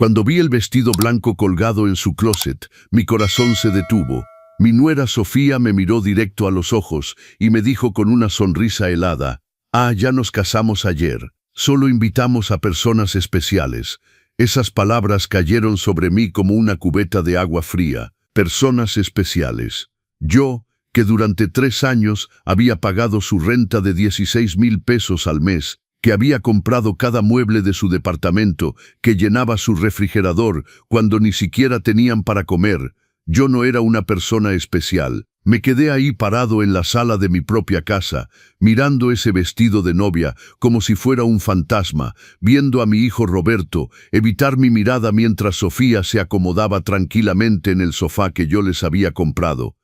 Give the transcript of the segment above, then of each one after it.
Cuando vi el vestido blanco colgado en su closet, mi corazón se detuvo. Mi nuera Sofía me miró directo a los ojos y me dijo con una sonrisa helada: «Ah, ya nos casamos ayer. Solo invitamos a personas especiales». Esas palabras cayeron sobre mí como una cubeta de agua fría. Personas especiales. Yo, que durante 3 años había pagado su renta de 16,000 pesos al mes, que había comprado cada mueble de su departamento, que llenaba su refrigerador cuando ni siquiera tenían para comer. Yo no era una persona especial. Me quedé ahí parado en la sala de mi propia casa, mirando ese vestido de novia como si fuera un fantasma, viendo a mi hijo Roberto evitar mi mirada mientras Sofía se acomodaba tranquilamente en el sofá que yo les había comprado.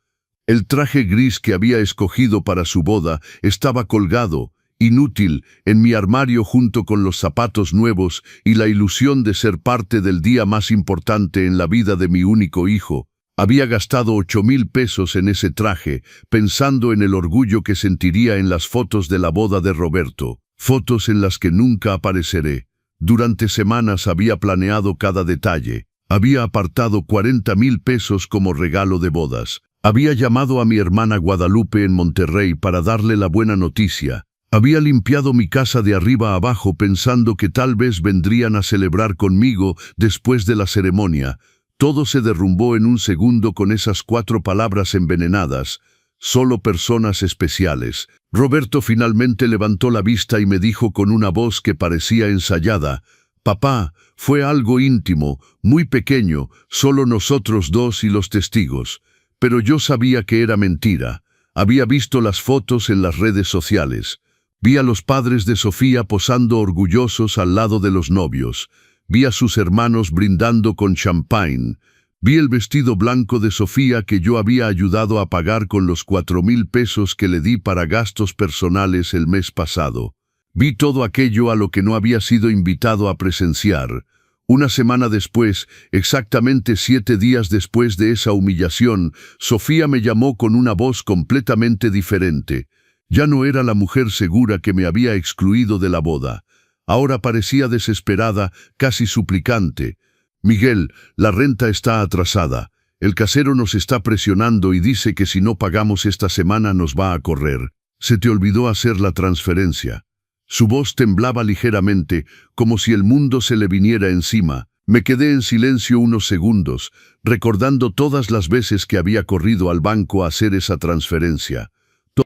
El traje gris que había escogido para su boda estaba colgado, inútil, en mi armario junto con los zapatos nuevos y la ilusión de ser parte del día más importante en la vida de mi único hijo. Había gastado 8,000 pesos en ese traje, pensando en el orgullo que sentiría en las fotos de la boda de Roberto, fotos en las que nunca apareceré. Durante semanas había planeado cada detalle. Había apartado 40,000 pesos como regalo de bodas. Había llamado a mi hermana Guadalupe en Monterrey para darle la buena noticia. Había limpiado mi casa de arriba a abajo pensando que tal vez vendrían a celebrar conmigo después de la ceremonia. Todo se derrumbó en un segundo con esas 4 palabras envenenadas: solo personas especiales. Roberto finalmente levantó la vista y me dijo con una voz que parecía ensayada: «Papá, fue algo íntimo, muy pequeño, solo nosotros dos y los testigos». Pero yo sabía que era mentira. Había visto las fotos en las redes sociales. Vi a los padres de Sofía posando orgullosos al lado de los novios. Vi a sus hermanos brindando con champagne. Vi el vestido blanco de Sofía que yo había ayudado a pagar con los 4,000 pesos que le di para gastos personales el mes pasado. Vi todo aquello a lo que no había sido invitado a presenciar. Una semana después, exactamente 7 días después de esa humillación, Sofía me llamó con una voz completamente diferente. Ya no era la mujer segura que me había excluido de la boda. Ahora parecía desesperada, casi suplicante. «Miguel, la renta está atrasada. El casero nos está presionando y dice que si no pagamos esta semana nos va a correr. Se te olvidó hacer la transferencia». Su voz temblaba ligeramente, como si el mundo se le viniera encima. Me quedé en silencio unos segundos, recordando todas las veces que había corrido al banco a hacer esa transferencia.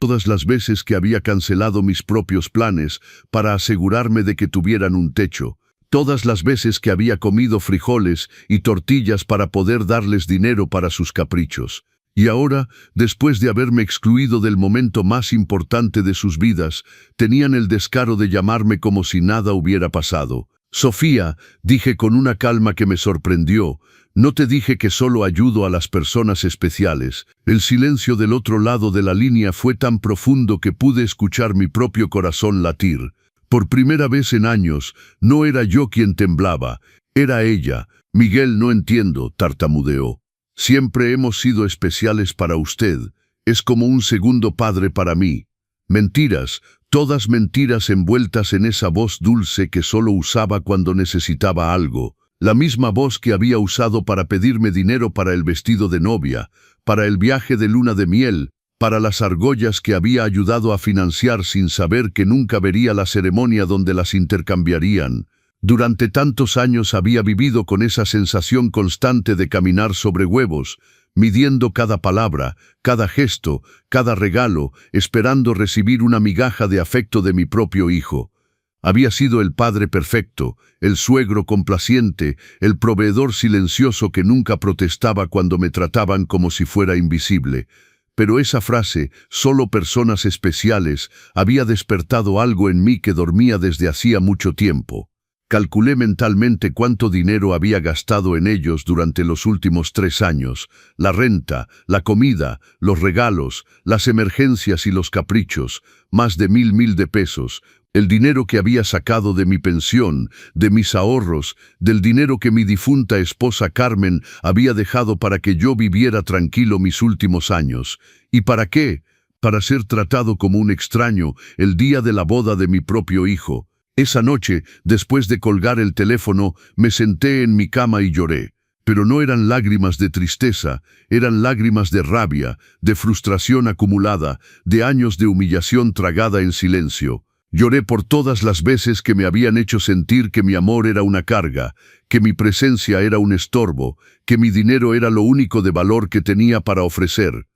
Todas las veces que había cancelado mis propios planes para asegurarme de que tuvieran un techo. Todas las veces que había comido frijoles y tortillas para poder darles dinero para sus caprichos. Y ahora, después de haberme excluido del momento más importante de sus vidas, tenían el descaro de llamarme como si nada hubiera pasado. «Sofía», dije con una calma que me sorprendió, «no te dije que solo ayudo a las personas especiales». El silencio del otro lado de la línea fue tan profundo que pude escuchar mi propio corazón latir. Por primera vez en años, no era yo quien temblaba, era ella. «Miguel, no entiendo», tartamudeó. «Siempre hemos sido especiales para usted. Es como un segundo padre para mí». Mentiras, todas mentiras envueltas en esa voz dulce que solo usaba cuando necesitaba algo. La misma voz que había usado para pedirme dinero para el vestido de novia, para el viaje de luna de miel, para las argollas que había ayudado a financiar sin saber que nunca vería la ceremonia donde las intercambiarían. Durante tantos años había vivido con esa sensación constante de caminar sobre huevos, midiendo cada palabra, cada gesto, cada regalo, esperando recibir una migaja de afecto de mi propio hijo. Había sido el padre perfecto, el suegro complaciente, el proveedor silencioso que nunca protestaba cuando me trataban como si fuera invisible. Pero esa frase, «solo personas especiales», había despertado algo en mí que dormía desde hacía mucho tiempo. Calculé mentalmente cuánto dinero había gastado en ellos durante los últimos 3 años, la renta, la comida, los regalos, las emergencias y los caprichos, más de 1,000 de pesos, el dinero que había sacado de mi pensión, de mis ahorros, del dinero que mi difunta esposa Carmen había dejado para que yo viviera tranquilo mis últimos años. ¿Y para qué? Para ser tratado como un extraño el día de la boda de mi propio hijo. Esa noche, después de colgar el teléfono, me senté en mi cama y lloré. Pero no eran lágrimas de tristeza, eran lágrimas de rabia, de frustración acumulada, de años de humillación tragada en silencio. Lloré por todas las veces que me habían hecho sentir que mi amor era una carga, que mi presencia era un estorbo, que mi dinero era lo único de valor que tenía para ofrecer.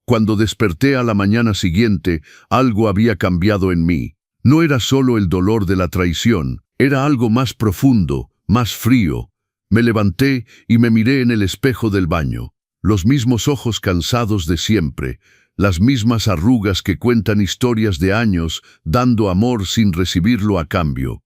Cuando desperté a la mañana siguiente, algo había cambiado en mí. No era solo el dolor de la traición, era algo más profundo, más frío. Me levanté y me miré en el espejo del baño. Los mismos ojos cansados de siempre, las mismas arrugas que cuentan historias de años, dando amor sin recibirlo a cambio.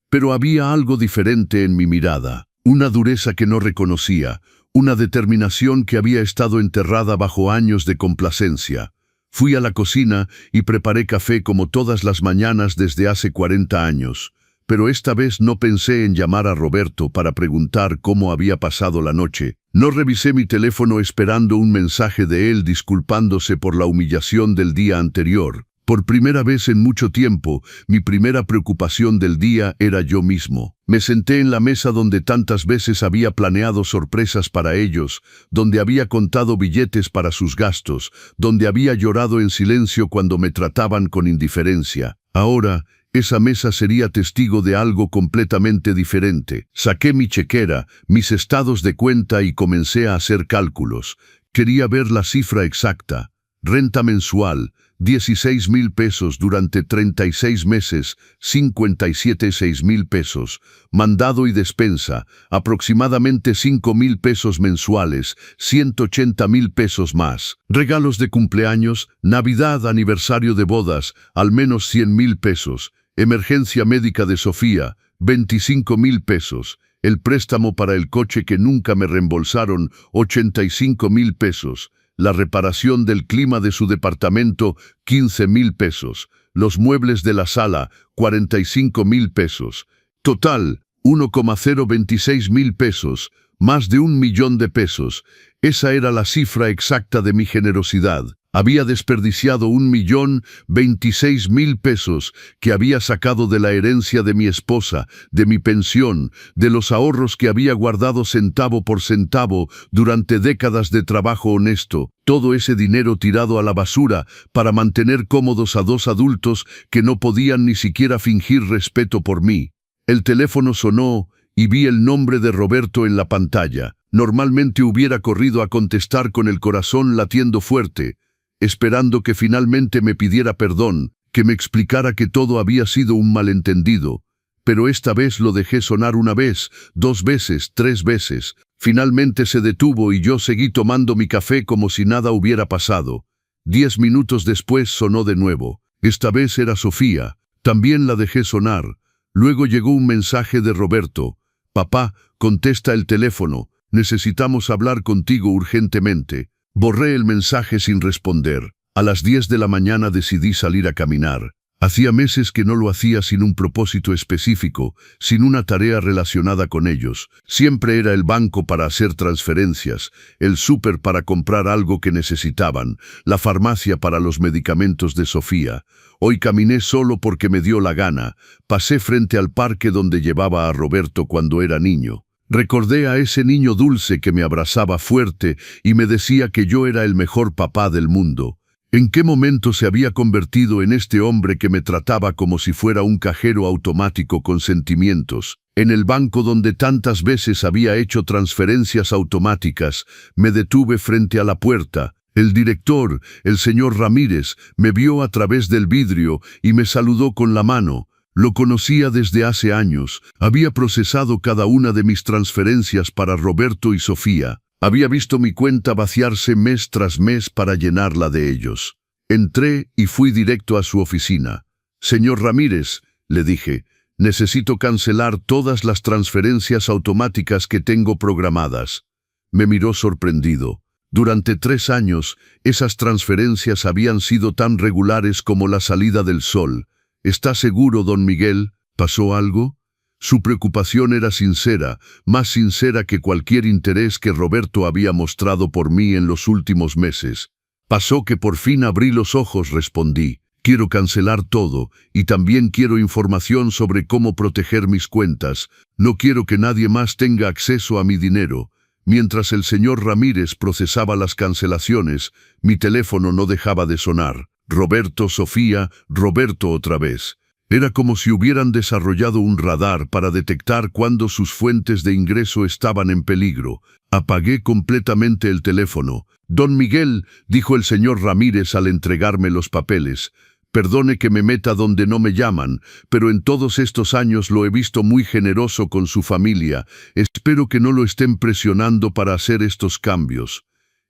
Pero había algo diferente en mi mirada, una dureza que no reconocía, una determinación que había estado enterrada bajo años de complacencia. Fui a la cocina y preparé café como todas las mañanas desde hace 40 años. Pero esta vez no pensé en llamar a Roberto para preguntar cómo había pasado la noche. No revisé mi teléfono esperando un mensaje de él disculpándose por la humillación del día anterior. Por primera vez en mucho tiempo, mi primera preocupación del día era yo mismo. Me senté en la mesa donde tantas veces había planeado sorpresas para ellos, donde había contado billetes para sus gastos, donde había llorado en silencio cuando me trataban con indiferencia. Ahora, esa mesa sería testigo de algo completamente diferente. Saqué mi chequera, mis estados de cuenta y comencé a hacer cálculos. Quería ver la cifra exacta. Renta mensual, 16,000 pesos durante 36 meses, 57,600 pesos. Mandado y despensa, aproximadamente 5,000 pesos mensuales, 180,000 pesos más. Regalos de cumpleaños, Navidad, aniversario de bodas, al menos 100,000 pesos. Emergencia médica de Sofía, 25,000 pesos. El préstamo para el coche que nunca me reembolsaron, 85,000 pesos. La reparación del clima de su departamento, 15,000 pesos. Los muebles de la sala, 45,000 pesos. Total, 1,026,000 pesos, más de 1,000,000 de pesos. Esa era la cifra exacta de mi generosidad. Había desperdiciado 1,026,000 pesos que había sacado de la herencia de mi esposa, de mi pensión, de los ahorros que había guardado centavo por centavo durante décadas de trabajo honesto. Todo ese dinero tirado a la basura para mantener cómodos a dos adultos que no podían ni siquiera fingir respeto por mí. El teléfono sonó y vi el nombre de Roberto en la pantalla. Normalmente hubiera corrido a contestar con el corazón latiendo fuerte, esperando que finalmente me pidiera perdón, que me explicara que todo había sido un malentendido. Pero esta vez lo dejé sonar una vez, 2 veces, 3 veces. Finalmente se detuvo y yo seguí tomando mi café como si nada hubiera pasado. 10 minutos después sonó de nuevo. Esta vez era Sofía. También la dejé sonar. Luego llegó un mensaje de Roberto. «Papá, contesta el teléfono. Necesitamos hablar contigo urgentemente». Borré el mensaje sin responder. A las 10 de la mañana decidí salir a caminar. Hacía meses que no lo hacía sin un propósito específico, sin una tarea relacionada con ellos. Siempre era el banco para hacer transferencias, el súper para comprar algo que necesitaban, la farmacia para los medicamentos de Sofía. Hoy caminé solo porque me dio la gana. Pasé frente al parque donde llevaba a Roberto cuando era niño. Recordé a ese niño dulce que me abrazaba fuerte y me decía que yo era el mejor papá del mundo. ¿En qué momento se había convertido en este hombre que me trataba como si fuera un cajero automático con sentimientos? En el banco donde tantas veces había hecho transferencias automáticas, me detuve frente a la puerta. El director, el señor Ramírez, me vio a través del vidrio y me saludó con la mano. Lo conocía desde hace años, había procesado cada una de mis transferencias para Roberto y Sofía. Había visto mi cuenta vaciarse mes tras mes para llenarla de ellos. Entré y fui directo a su oficina. «Señor Ramírez», le dije, «necesito cancelar todas las transferencias automáticas que tengo programadas». Me miró sorprendido. Durante 3 años, esas transferencias habían sido tan regulares como la salida del sol. «¿Está seguro, don Miguel? ¿Pasó algo?» Su preocupación era sincera, más sincera que cualquier interés que Roberto había mostrado por mí en los últimos meses. «Pasó que por fin abrí los ojos», respondí. Quiero cancelar todo y también quiero información sobre cómo proteger mis cuentas. No quiero que nadie más tenga acceso a mi dinero. Mientras el señor Ramírez procesaba las cancelaciones, mi teléfono no dejaba de sonar. Roberto, Sofía, Roberto otra vez. Era como si hubieran desarrollado un radar para detectar cuando sus fuentes de ingreso estaban en peligro. Apagué completamente el teléfono. «Don Miguel», dijo el señor Ramírez al entregarme los papeles, «perdone que me meta donde no me llaman, pero en todos estos años lo he visto muy generoso con su familia. Espero que no lo estén presionando para hacer estos cambios».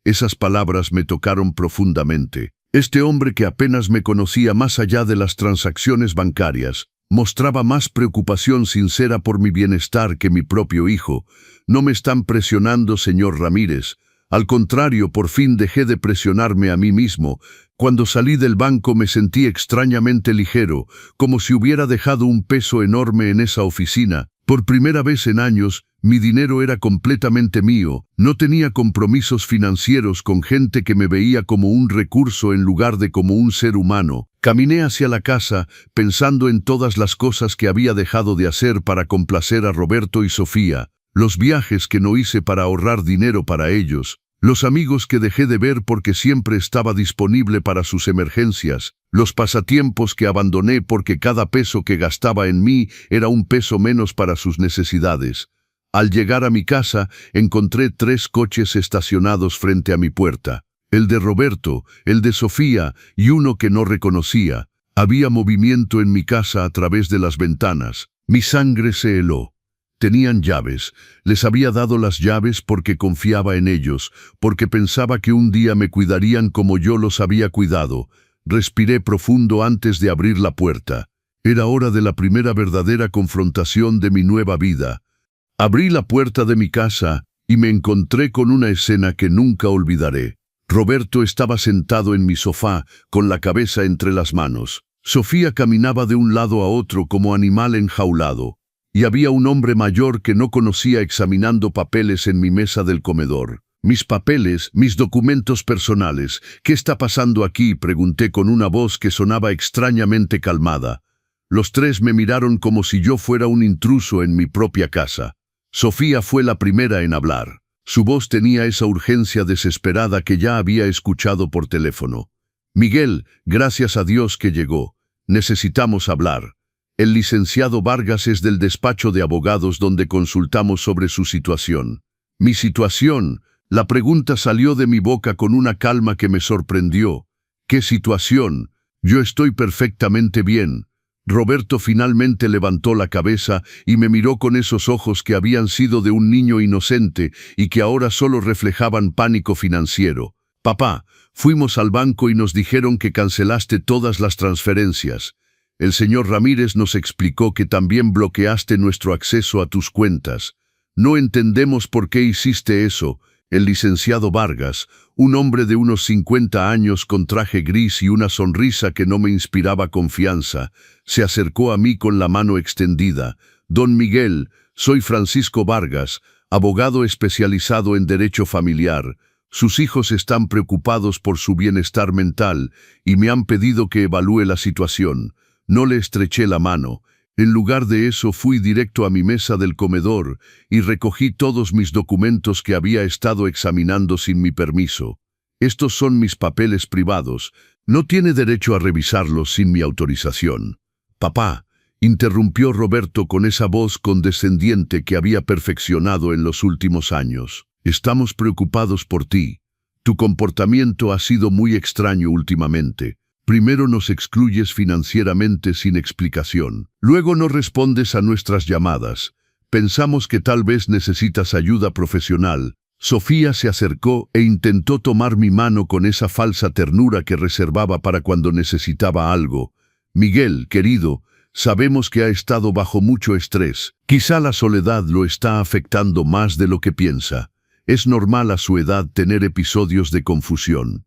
Esas palabras me tocaron profundamente. Este hombre que apenas me conocía más allá de las transacciones bancarias, mostraba más preocupación sincera por mi bienestar que mi propio hijo. «No me están presionando, señor Ramírez. Al contrario, por fin dejé de presionarme a mí mismo. Cuando salí del banco me sentí extrañamente ligero, como si hubiera dejado un peso enorme en esa oficina. Por primera vez en años, mi dinero era completamente mío. No tenía compromisos financieros con gente que me veía como un recurso en lugar de como un ser humano. Caminé hacia la casa, pensando en todas las cosas que había dejado de hacer para complacer a Roberto y Sofía, los viajes que no hice para ahorrar dinero para ellos, los amigos que dejé de ver porque siempre estaba disponible para sus emergencias, los pasatiempos que abandoné porque cada peso que gastaba en mí era un peso menos para sus necesidades. Al llegar a mi casa, encontré 3 coches estacionados frente a mi puerta. El de Roberto, el de Sofía y uno que no reconocía. Había movimiento en mi casa a través de las ventanas. Mi sangre se heló. Tenían llaves. Les había dado las llaves porque confiaba en ellos, porque pensaba que un día me cuidarían como yo los había cuidado. Respiré profundo antes de abrir la puerta. Era hora de la primera verdadera confrontación de mi nueva vida. Abrí la puerta de mi casa y me encontré con una escena que nunca olvidaré. Roberto estaba sentado en mi sofá, con la cabeza entre las manos. Sofía caminaba de un lado a otro como animal enjaulado. Y había un hombre mayor que no conocía examinando papeles en mi mesa del comedor. «Mis papeles, mis documentos personales. ¿Qué está pasando aquí?», pregunté con una voz que sonaba extrañamente calmada. Los 3 me miraron como si yo fuera un intruso en mi propia casa. Sofía fue la primera en hablar. Su voz tenía esa urgencia desesperada que ya había escuchado por teléfono. «Miguel, gracias a Dios que llegó. Necesitamos hablar. El licenciado Vargas es del despacho de abogados donde consultamos sobre su situación». «¿Mi situación?». La pregunta salió de mi boca con una calma que me sorprendió. «¿Qué situación? Yo estoy perfectamente bien». Roberto finalmente levantó la cabeza y me miró con esos ojos que habían sido de un niño inocente y que ahora solo reflejaban pánico financiero. «Papá, fuimos al banco y nos dijeron que cancelaste todas las transferencias. El señor Ramírez nos explicó que también bloqueaste nuestro acceso a tus cuentas. No entendemos por qué hiciste eso». El licenciado Vargas, un hombre de unos 50 años con traje gris y una sonrisa que no me inspiraba confianza, se acercó a mí con la mano extendida. «Don Miguel, soy Francisco Vargas, abogado especializado en derecho familiar. Sus hijos están preocupados por su bienestar mental y me han pedido que evalúe la situación». No le estreché la mano. En lugar de eso fui directo a mi mesa del comedor y recogí todos mis documentos que había estado examinando sin mi permiso. «Estos son mis papeles privados. No tiene derecho a revisarlos sin mi autorización». «Papá», interrumpió Roberto con esa voz condescendiente que había perfeccionado en los últimos años. «Estamos preocupados por ti. Tu comportamiento ha sido muy extraño últimamente. Primero nos excluyes financieramente sin explicación. Luego no respondes a nuestras llamadas. Pensamos que tal vez necesitas ayuda profesional». Sofía se acercó e intentó tomar mi mano con esa falsa ternura que reservaba para cuando necesitaba algo. «Miguel, querido, sabemos que ha estado bajo mucho estrés. Quizá la soledad lo está afectando más de lo que piensa. Es normal a su edad tener episodios de confusión».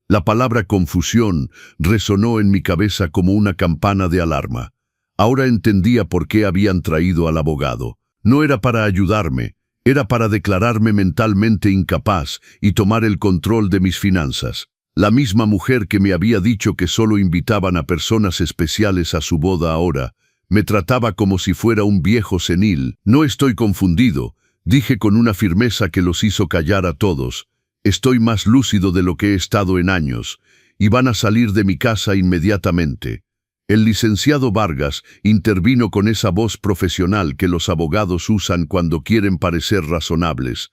La palabra confusión resonó en mi cabeza como una campana de alarma. Ahora entendía por qué habían traído al abogado. No era para ayudarme, era para declararme mentalmente incapaz y tomar el control de mis finanzas. La misma mujer que me había dicho que solo invitaban a personas especiales a su boda ahora, me trataba como si fuera un viejo senil. No estoy confundido, dije con una firmeza que los hizo callar a todos. Estoy más lúcido de lo que he estado en años, y van a salir de mi casa inmediatamente. El licenciado Vargas intervino con esa voz profesional que los abogados usan cuando quieren parecer razonables.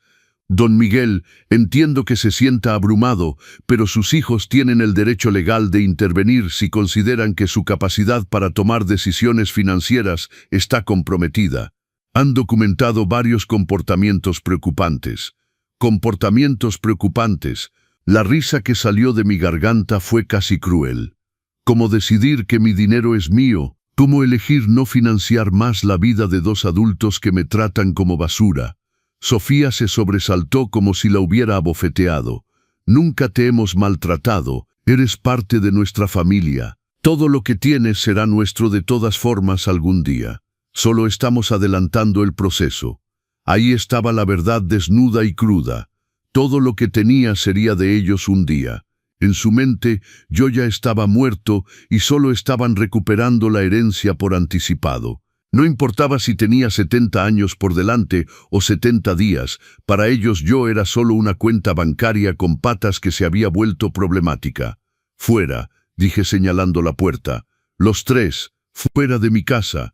Don Miguel, entiendo que se sienta abrumado, pero sus hijos tienen el derecho legal de intervenir si consideran que su capacidad para tomar decisiones financieras está comprometida. Han documentado varios comportamientos preocupantes. Comportamientos preocupantes. La risa que salió de mi garganta fue casi cruel. Cómo decidir que mi dinero es mío, cómo elegir no financiar más la vida de dos adultos que me tratan como basura. Sofía se sobresaltó como si la hubiera abofeteado. Nunca te hemos maltratado, eres parte de nuestra familia. Todo lo que tienes será nuestro de todas formas algún día. Solo estamos adelantando el proceso. Ahí estaba la verdad desnuda y cruda. Todo lo que tenía sería de ellos un día. En su mente, yo ya estaba muerto y solo estaban recuperando la herencia por anticipado. No importaba si tenía 70 años por delante o 70 días, para ellos yo era solo una cuenta bancaria con patas que se había vuelto problemática. Fuera, dije señalando la puerta. Los tres, fuera de mi casa.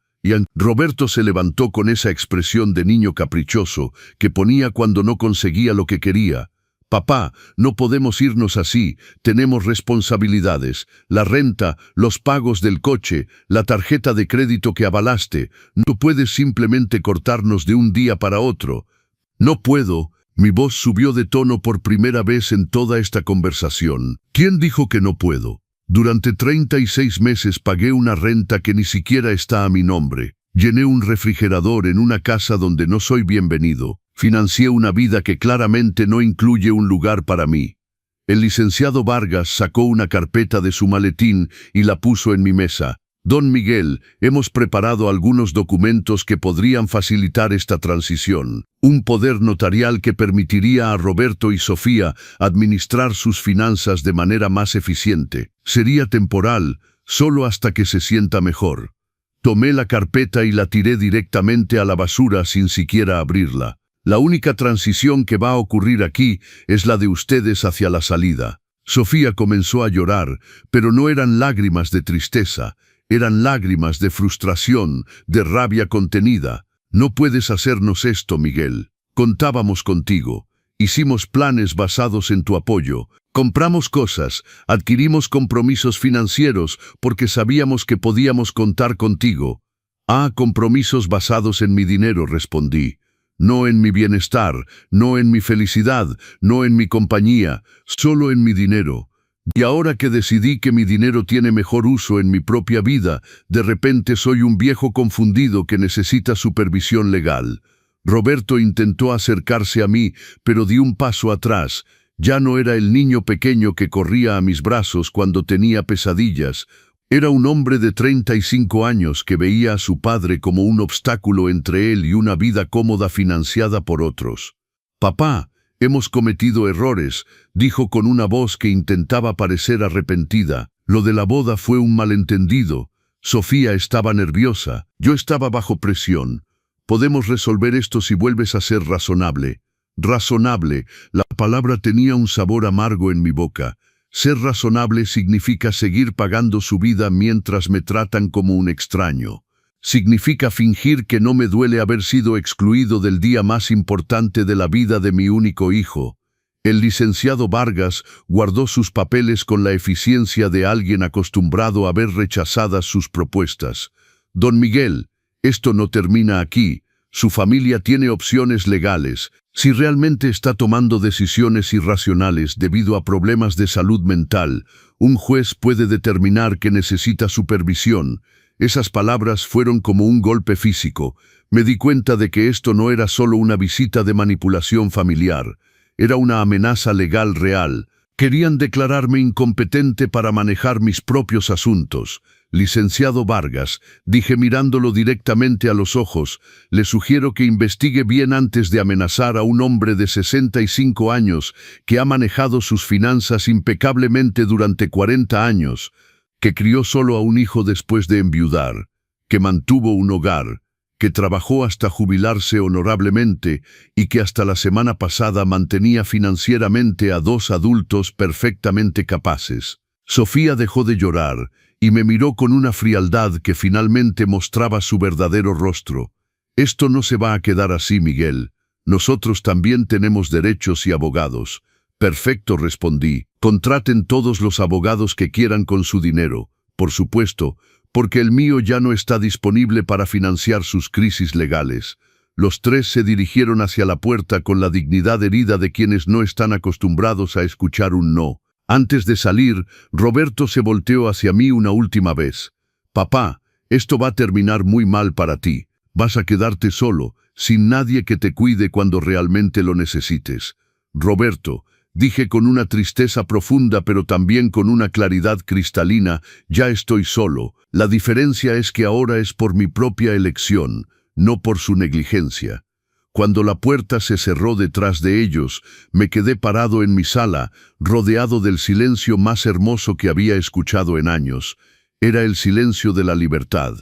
Roberto se levantó con esa expresión de niño caprichoso que ponía cuando no conseguía lo que quería. Papá, no podemos irnos así, tenemos responsabilidades, la renta, los pagos del coche, la tarjeta de crédito que avalaste, no puedes simplemente cortarnos de un día para otro. No puedo, mi voz subió de tono por primera vez en toda esta conversación. ¿Quién dijo que no puedo? Durante 36 meses pagué una renta que ni siquiera está a mi nombre. Llené un refrigerador en una casa donde no soy bienvenido. Financié una vida que claramente no incluye un lugar para mí. El licenciado Vargas sacó una carpeta de su maletín y la puso en mi mesa. Don Miguel, hemos preparado algunos documentos que podrían facilitar esta transición. Un poder notarial que permitiría a Roberto y Sofía administrar sus finanzas de manera más eficiente. Sería temporal, solo hasta que se sienta mejor. Tomé la carpeta y la tiré directamente a la basura sin siquiera abrirla. La única transición que va a ocurrir aquí es la de ustedes hacia la salida. Sofía comenzó a llorar, pero no eran lágrimas de tristeza, eran lágrimas de frustración, de rabia contenida. No puedes hacernos esto, Miguel. Contábamos contigo. Hicimos planes basados en tu apoyo. Compramos cosas, adquirimos compromisos financieros porque sabíamos que podíamos contar contigo. Compromisos basados en mi dinero, respondí. No en mi bienestar, no en mi felicidad, no en mi compañía, solo en mi dinero. Y ahora que decidí que mi dinero tiene mejor uso en mi propia vida, de repente soy un viejo confundido que necesita supervisión legal. Roberto intentó acercarse a mí, pero di un paso atrás. Ya no era el niño pequeño que corría a mis brazos cuando tenía pesadillas. Era un hombre de 35 años que veía a su padre como un obstáculo entre él y una vida cómoda financiada por otros. Papá, hemos cometido errores, dijo con una voz que intentaba parecer arrepentida. Lo de la boda fue un malentendido. Sofía estaba nerviosa, yo estaba bajo presión. Podemos resolver esto si vuelves a ser razonable. Razonable, la palabra tenía un sabor amargo en mi boca. Ser razonable significa seguir pagando su vida mientras me tratan como un extraño. Significa fingir que no me duele haber sido excluido del día más importante de la vida de mi único hijo. El licenciado Vargas guardó sus papeles con la eficiencia de alguien acostumbrado a ver rechazadas sus propuestas. Don Miguel, esto no termina aquí. Su familia tiene opciones legales. Si realmente está tomando decisiones irracionales debido a problemas de salud mental, un juez puede determinar que necesita supervisión. Esas palabras fueron como un golpe físico. Me di cuenta de que esto no era solo una visita de manipulación familiar. Era una amenaza legal real. Querían declararme incompetente para manejar mis propios asuntos. Licenciado Vargas, dije mirándolo directamente a los ojos, le sugiero que investigue bien antes de amenazar a un hombre de 65 años que ha manejado sus finanzas impecablemente durante 40 años, que crió solo a un hijo después de enviudar, que mantuvo un hogar, que trabajó hasta jubilarse honorablemente y que hasta la semana pasada mantenía financieramente a 2 adultos perfectamente capaces. Sofía dejó de llorar y me miró con una frialdad que finalmente mostraba su verdadero rostro. Esto no se va a quedar así, Miguel. Nosotros también tenemos derechos y abogados. Perfecto, respondí. Contraten todos los abogados que quieran con su dinero, por supuesto, porque el mío ya no está disponible para financiar sus crisis legales. Los 3 se dirigieron hacia la puerta con la dignidad herida de quienes no están acostumbrados a escuchar un no. Antes de salir, Roberto se volteó hacia mí una última vez. Papá, esto va a terminar muy mal para ti. Vas a quedarte solo, sin nadie que te cuide cuando realmente lo necesites. Roberto, dije con una tristeza profunda pero también con una claridad cristalina, ya estoy solo. La diferencia es que ahora es por mi propia elección, no por su negligencia. Cuando la puerta se cerró detrás de ellos, me quedé parado en mi sala, rodeado del silencio más hermoso que había escuchado en años. Era el silencio de la libertad.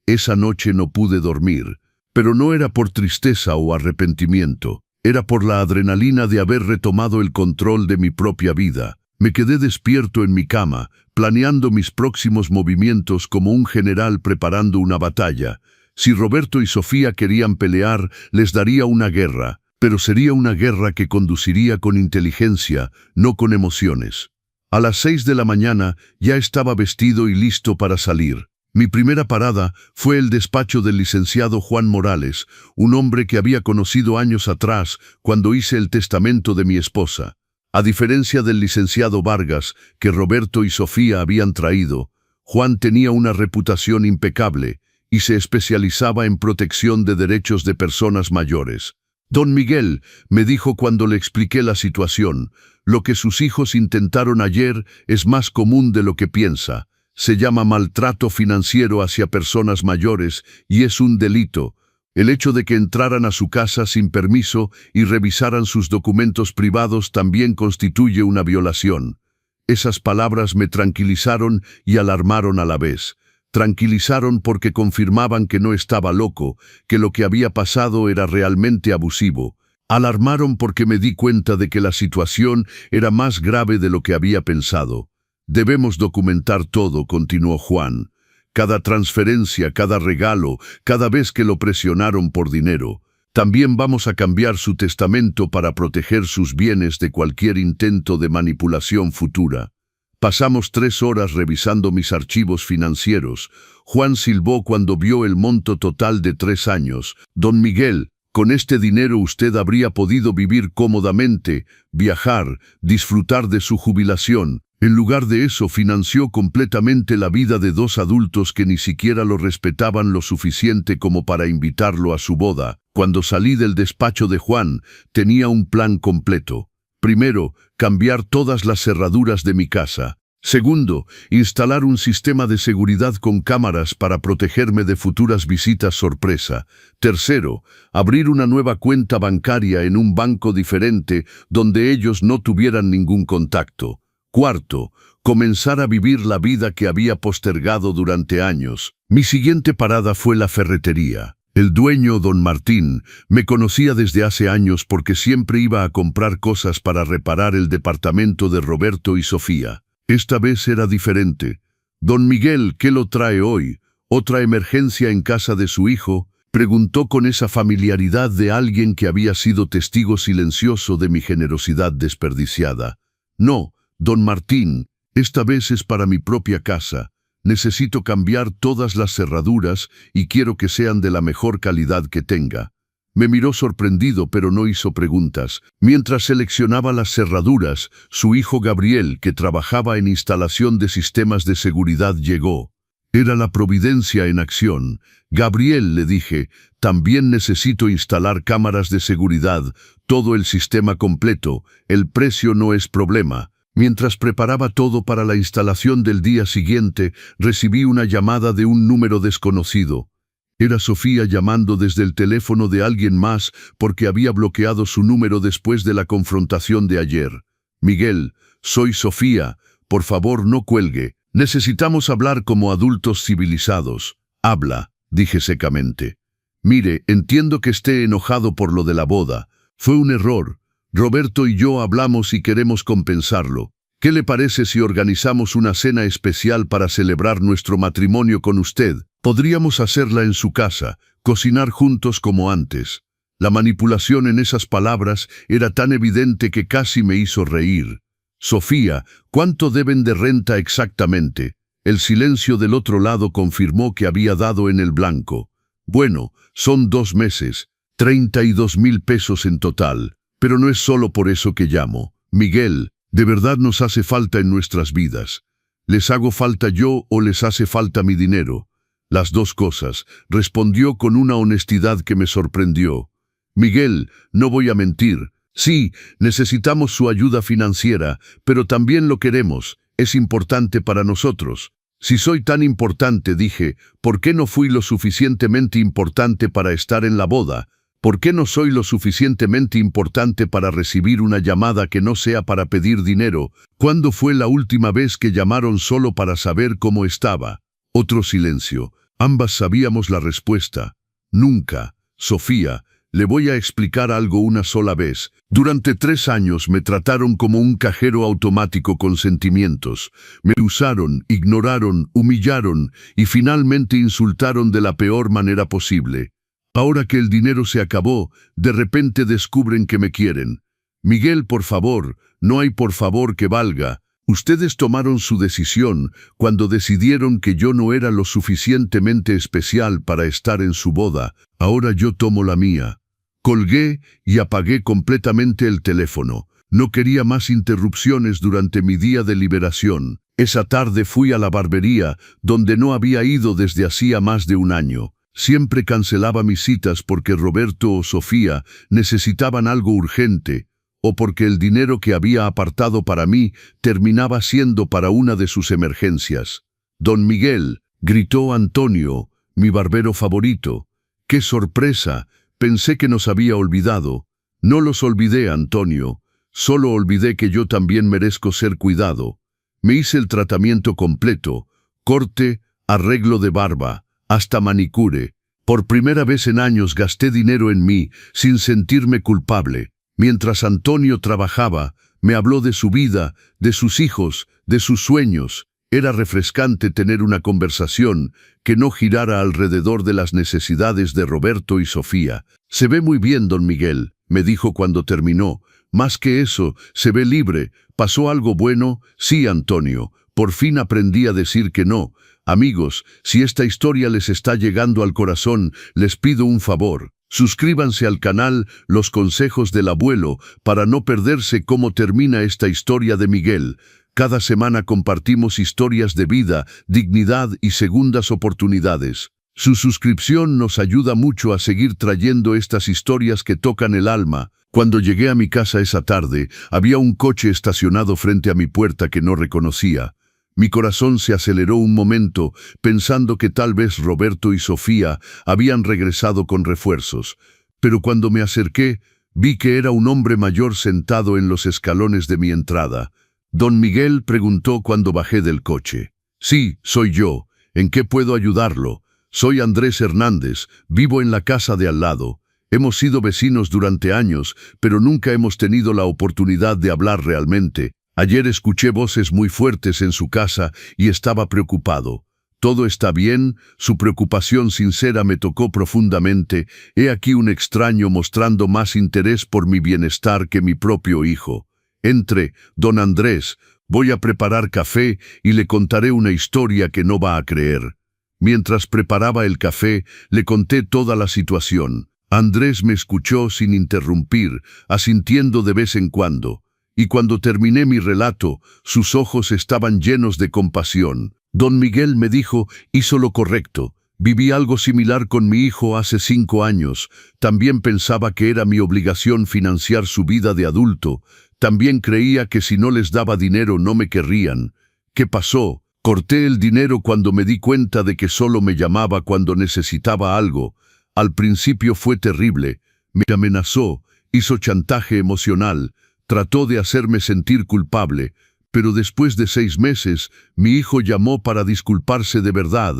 Esa noche no pude dormir, pero no era por tristeza o arrepentimiento. Era por la adrenalina de haber retomado el control de mi propia vida. Me quedé despierto en mi cama, planeando mis próximos movimientos como un general preparando una batalla. Si Roberto y Sofía querían pelear, les daría una guerra, pero sería una guerra que conduciría con inteligencia, no con emociones. A las 6 de la mañana ya estaba vestido y listo para salir. Mi primera parada fue el despacho del licenciado Juan Morales, un hombre que había conocido años atrás cuando hice el testamento de mi esposa. A diferencia del licenciado Vargas, que Roberto y Sofía habían traído, Juan tenía una reputación impecable y se especializaba en protección de derechos de personas mayores. Don Miguel, me dijo cuando le expliqué la situación, lo que sus hijos intentaron ayer es más común de lo que piensa. Se llama maltrato financiero hacia personas mayores y es un delito. El hecho de que entraran a su casa sin permiso y revisaran sus documentos privados también constituye una violación. Esas palabras me tranquilizaron y alarmaron a la vez. Tranquilizaron porque confirmaban que no estaba loco, que lo que había pasado era realmente abusivo. Alarmaron porque me di cuenta de que la situación era más grave de lo que había pensado. Debemos documentar todo, continuó Juan. Cada transferencia, cada regalo, cada vez que lo presionaron por dinero. También vamos a cambiar su testamento para proteger sus bienes de cualquier intento de manipulación futura. Pasamos 3 horas revisando mis archivos financieros. Juan silbó cuando vio el monto total de 3 años. Don Miguel, con este dinero usted habría podido vivir cómodamente, viajar, disfrutar de su jubilación. En lugar de eso, financió completamente la vida de 2 adultos que ni siquiera lo respetaban lo suficiente como para invitarlo a su boda. Cuando salí del despacho de Juan, tenía un plan completo. Primero, cambiar todas las cerraduras de mi casa. Segundo, instalar un sistema de seguridad con cámaras para protegerme de futuras visitas sorpresa. Tercero, abrir una nueva cuenta bancaria en un banco diferente donde ellos no tuvieran ningún contacto. Cuarto, comenzar a vivir la vida que había postergado durante años. Mi siguiente parada fue la ferretería. El dueño, don Martín, me conocía desde hace años porque siempre iba a comprar cosas para reparar el departamento de Roberto y Sofía. Esta vez era diferente. Don Miguel, ¿qué lo trae hoy? ¿Otra emergencia en casa de su hijo? Preguntó con esa familiaridad de alguien que había sido testigo silencioso de mi generosidad desperdiciada. No, don Martín, esta vez es para mi propia casa. Necesito cambiar todas las cerraduras y quiero que sean de la mejor calidad que tenga. Me miró sorprendido, pero no hizo preguntas. Mientras seleccionaba las cerraduras, su hijo Gabriel, que trabajaba en instalación de sistemas de seguridad, llegó. Era la providencia en acción. Gabriel, le dije, también necesito instalar cámaras de seguridad, todo el sistema completo. El precio no es problema. Mientras preparaba todo para la instalación del día siguiente, recibí una llamada de un número desconocido. Era Sofía llamando desde el teléfono de alguien más porque había bloqueado su número después de la confrontación de ayer. Miguel, soy Sofía, por favor no cuelgue. Necesitamos hablar como adultos civilizados. Habla, dije secamente. Mire, entiendo que esté enojado por lo de la boda. Fue un error. Roberto y yo hablamos y queremos compensarlo. ¿Qué le parece si organizamos una cena especial para celebrar nuestro matrimonio con usted? Podríamos hacerla en su casa, cocinar juntos como antes. La manipulación en esas palabras era tan evidente que casi me hizo reír. Sofía, ¿cuánto deben de renta exactamente? El silencio del otro lado confirmó que había dado en el blanco. Bueno, son 2 meses, 32,000 pesos en total. Pero no es solo por eso que llamo. Miguel, de verdad nos hace falta en nuestras vidas. ¿Les hago falta yo o les hace falta mi dinero? Las 2 cosas, respondió con una honestidad que me sorprendió. Miguel, no voy a mentir. Sí, necesitamos su ayuda financiera, pero también lo queremos. Es importante para nosotros. Si soy tan importante, dije, ¿por qué no fui lo suficientemente importante para estar en la boda? ¿Por qué no soy lo suficientemente importante para recibir una llamada que no sea para pedir dinero? ¿Cuándo fue la última vez que llamaron solo para saber cómo estaba? Otro silencio. Ambas sabíamos la respuesta. Nunca. Sofía, le voy a explicar algo una sola vez. Durante 3 años me trataron como un cajero automático con sentimientos. Me usaron, ignoraron, humillaron y finalmente insultaron de la peor manera posible. Ahora que el dinero se acabó, de repente descubren que me quieren. Miguel, por favor, no hay por favor que valga. Ustedes tomaron su decisión cuando decidieron que yo no era lo suficientemente especial para estar en su boda. Ahora yo tomo la mía. Colgué y apagué completamente el teléfono. No quería más interrupciones durante mi día de liberación. Esa tarde fui a la barbería, donde no había ido desde hacía más de 1 año. Siempre cancelaba mis citas porque Roberto o Sofía necesitaban algo urgente, o porque el dinero que había apartado para mí terminaba siendo para una de sus emergencias. «Don Miguel», gritó Antonio, mi barbero favorito. ¡Qué sorpresa! Pensé que nos había olvidado. No los olvidé, Antonio. Solo olvidé que yo también merezco ser cuidado. Me hice el tratamiento completo, corte, arreglo de barba, hasta manicure. Por primera vez en años gasté dinero en mí sin sentirme culpable. Mientras Antonio trabajaba, me habló de su vida, de sus hijos, de sus sueños. Era refrescante tener una conversación que no girara alrededor de las necesidades de Roberto y Sofía. «Se ve muy bien, don Miguel», me dijo cuando terminó. «Más que eso, se ve libre. ¿Pasó algo bueno?» «Sí, Antonio. Por fin aprendí a decir que no. Amigos, si esta historia les está llegando al corazón, les pido un favor. Suscríbanse al canal Los Consejos del Abuelo para no perderse cómo termina esta historia de Miguel. Cada semana compartimos historias de vida, dignidad y segundas oportunidades. Su suscripción nos ayuda mucho a seguir trayendo estas historias que tocan el alma. Cuando llegué a mi casa esa tarde, había un coche estacionado frente a mi puerta que no reconocía. Mi corazón se aceleró un momento, pensando que tal vez Roberto y Sofía habían regresado con refuerzos. Pero cuando me acerqué, vi que era un hombre mayor sentado en los escalones de mi entrada. «Don Miguel», preguntó cuando bajé del coche. «Sí, soy yo. ¿En qué puedo ayudarlo? Soy Andrés Hernández, vivo en la casa de al lado. Hemos sido vecinos durante años, pero nunca hemos tenido la oportunidad de hablar realmente. Ayer escuché voces muy fuertes en su casa y estaba preocupado. ¿Todo está bien?». Su preocupación sincera me tocó profundamente. He aquí un extraño mostrando más interés por mi bienestar que mi propio hijo. «Entre, don Andrés. Voy a preparar café y le contaré una historia que no va a creer». Mientras preparaba el café, le conté toda la situación. Andrés me escuchó sin interrumpir, asintiendo de vez en cuando. Y cuando terminé mi relato, sus ojos estaban llenos de compasión. «Don Miguel», me dijo, «hizo lo correcto. Viví algo similar con mi hijo hace 5 años. También pensaba que era mi obligación financiar su vida de adulto. También creía que si no les daba dinero no me querrían. ¿Qué pasó? Corté el dinero cuando me di cuenta de que solo me llamaba cuando necesitaba algo. Al principio fue terrible. Me amenazó, hizo chantaje emocional, trató de hacerme sentir culpable, pero después de 6 meses, mi hijo llamó para disculparse de verdad.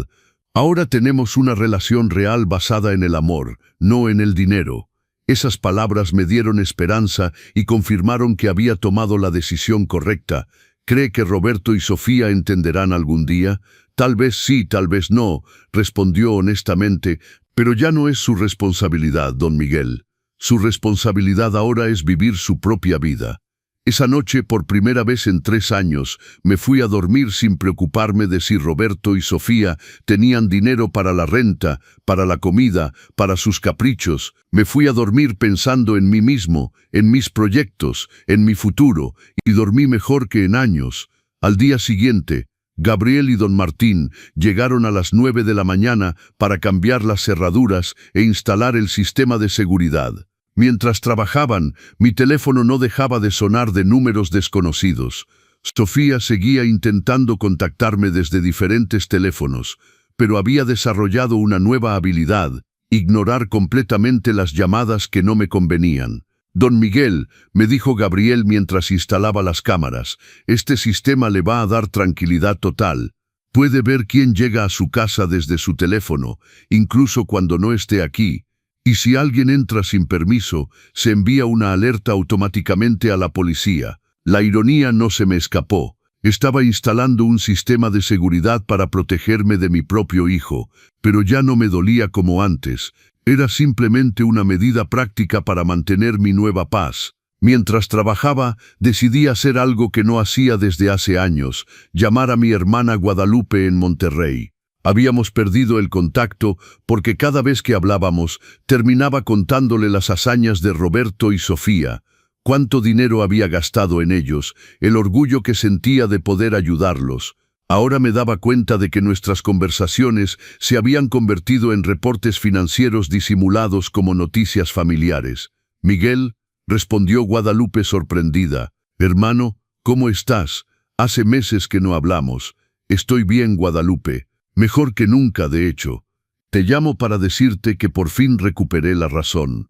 Ahora tenemos una relación real basada en el amor, no en el dinero. Esas palabras me dieron esperanza y confirmaron que había tomado la decisión correcta. ¿Cree que Roberto y Sofía entenderán algún día? Tal vez sí, tal vez no, respondió honestamente, pero ya no es su responsabilidad, don Miguel. Su responsabilidad ahora es vivir su propia vida. Esa noche, por primera vez en 3 años, me fui a dormir sin preocuparme de si Roberto y Sofía tenían dinero para la renta, para la comida, para sus caprichos. Me fui a dormir pensando en mí mismo, en mis proyectos, en mi futuro, y dormí mejor que en años. Al día siguiente, Gabriel y don Martín llegaron a las 9 de la mañana para cambiar las cerraduras e instalar el sistema de seguridad. Mientras trabajaban, mi teléfono no dejaba de sonar de números desconocidos. Sofía seguía intentando contactarme desde diferentes teléfonos, pero había desarrollado una nueva habilidad: ignorar completamente las llamadas que no me convenían. Don Miguel, me dijo Gabriel mientras instalaba las cámaras, este sistema le va a dar tranquilidad total. Puede ver quién llega a su casa desde su teléfono, incluso cuando no esté aquí. Y si alguien entra sin permiso, se envía una alerta automáticamente a la policía. La ironía no se me escapó. Estaba instalando un sistema de seguridad para protegerme de mi propio hijo, pero ya no me dolía como antes. Era simplemente una medida práctica para mantener mi nueva paz. Mientras trabajaba, decidí hacer algo que no hacía desde hace años: llamar a mi hermana Guadalupe en Monterrey. Habíamos perdido el contacto porque cada vez que hablábamos, terminaba contándole las hazañas de Roberto y Sofía, cuánto dinero había gastado en ellos, el orgullo que sentía de poder ayudarlos. Ahora me daba cuenta de que nuestras conversaciones se habían convertido en reportes financieros disimulados como noticias familiares. «Miguel», respondió Guadalupe sorprendida. «Hermano, ¿cómo estás? Hace meses que no hablamos». «Estoy bien, Guadalupe. Mejor que nunca, de hecho. Te llamo para decirte que por fin recuperé la razón».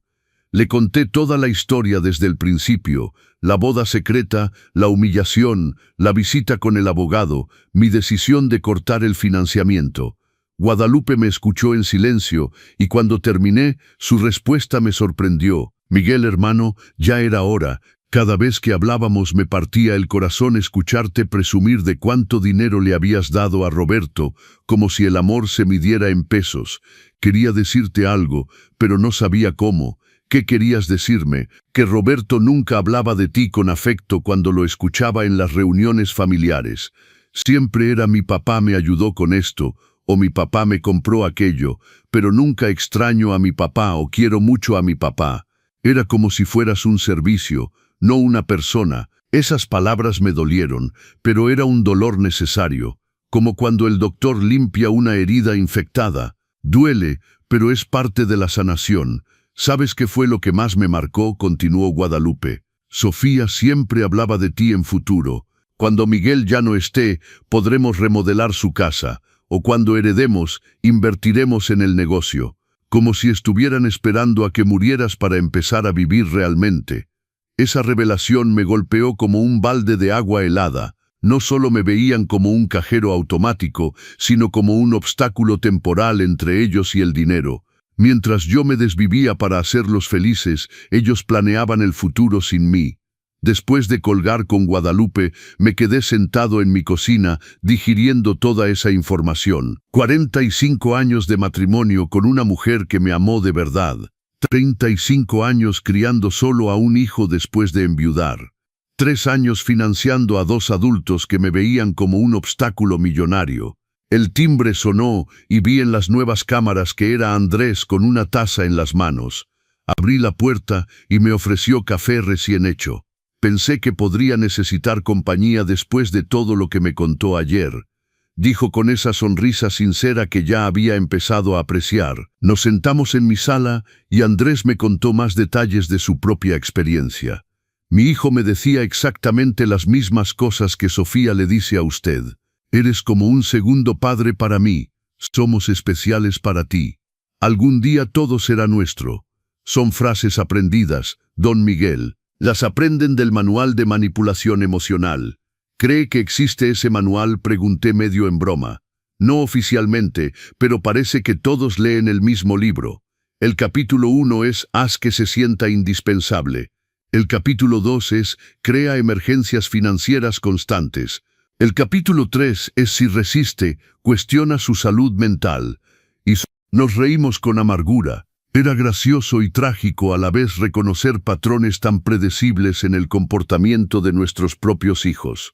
Le conté toda la historia desde el principio: la boda secreta, la humillación, la visita con el abogado, mi decisión de cortar el financiamiento. Guadalupe me escuchó en silencio, y cuando terminé, su respuesta me sorprendió. «Miguel, hermano, ya era hora. Cada vez que hablábamos me partía el corazón escucharte presumir de cuánto dinero le habías dado a Roberto, como si el amor se midiera en pesos. Quería decirte algo, pero no sabía cómo». «¿Qué querías decirme? Que Roberto nunca hablaba de ti con afecto cuando lo escuchaba en las reuniones familiares. Siempre era mi papá me ayudó con esto, o mi papá me compró aquello, pero nunca extraño a mi papá o quiero mucho a mi papá. Era como si fueras un servicio, no una persona». Esas palabras me dolieron, pero era un dolor necesario, como cuando el doctor limpia una herida infectada. Duele, pero es parte de la sanación. «¿Sabes qué fue lo que más me marcó?», continuó Guadalupe. «Sofía siempre hablaba de ti en futuro. Cuando Miguel ya no esté, podremos remodelar su casa, o cuando heredemos, invertiremos en el negocio. Como si estuvieran esperando a que murieras para empezar a vivir realmente». Esa revelación me golpeó como un balde de agua helada. No solo me veían como un cajero automático, sino como un obstáculo temporal entre ellos y el dinero. Mientras yo me desvivía para hacerlos felices, ellos planeaban el futuro sin mí. Después de colgar con Guadalupe, me quedé sentado en mi cocina, digiriendo toda esa información. 45 años de matrimonio con una mujer que me amó de verdad. 35 años criando solo a un hijo después de enviudar. 3 años financiando a 2 adultos que me veían como un obstáculo millonario. El timbre sonó y vi en las nuevas cámaras que era Andrés con una taza en las manos. Abrí la puerta y me ofreció café recién hecho. Pensé que podría necesitar compañía después de todo lo que me contó ayer, dijo con esa sonrisa sincera que ya había empezado a apreciar. Nos sentamos en mi sala y Andrés me contó más detalles de su propia experiencia. Mi hijo me decía exactamente las mismas cosas que Sofía le dice a usted. Eres como un segundo padre para mí. Somos especiales para ti. Algún día todo será nuestro. Son frases aprendidas, don Miguel. Las aprenden del manual de manipulación emocional. ¿Cree que existe ese manual?, pregunté medio en broma. No oficialmente, pero parece que todos leen el mismo libro. El capítulo 1 es Haz que se sienta indispensable. El capítulo 2 es Crea emergencias financieras constantes. El capítulo 3 es Si resiste, cuestiona su salud mental. Y nos reímos con amargura. Era gracioso y trágico a la vez reconocer patrones tan predecibles en el comportamiento de nuestros propios hijos.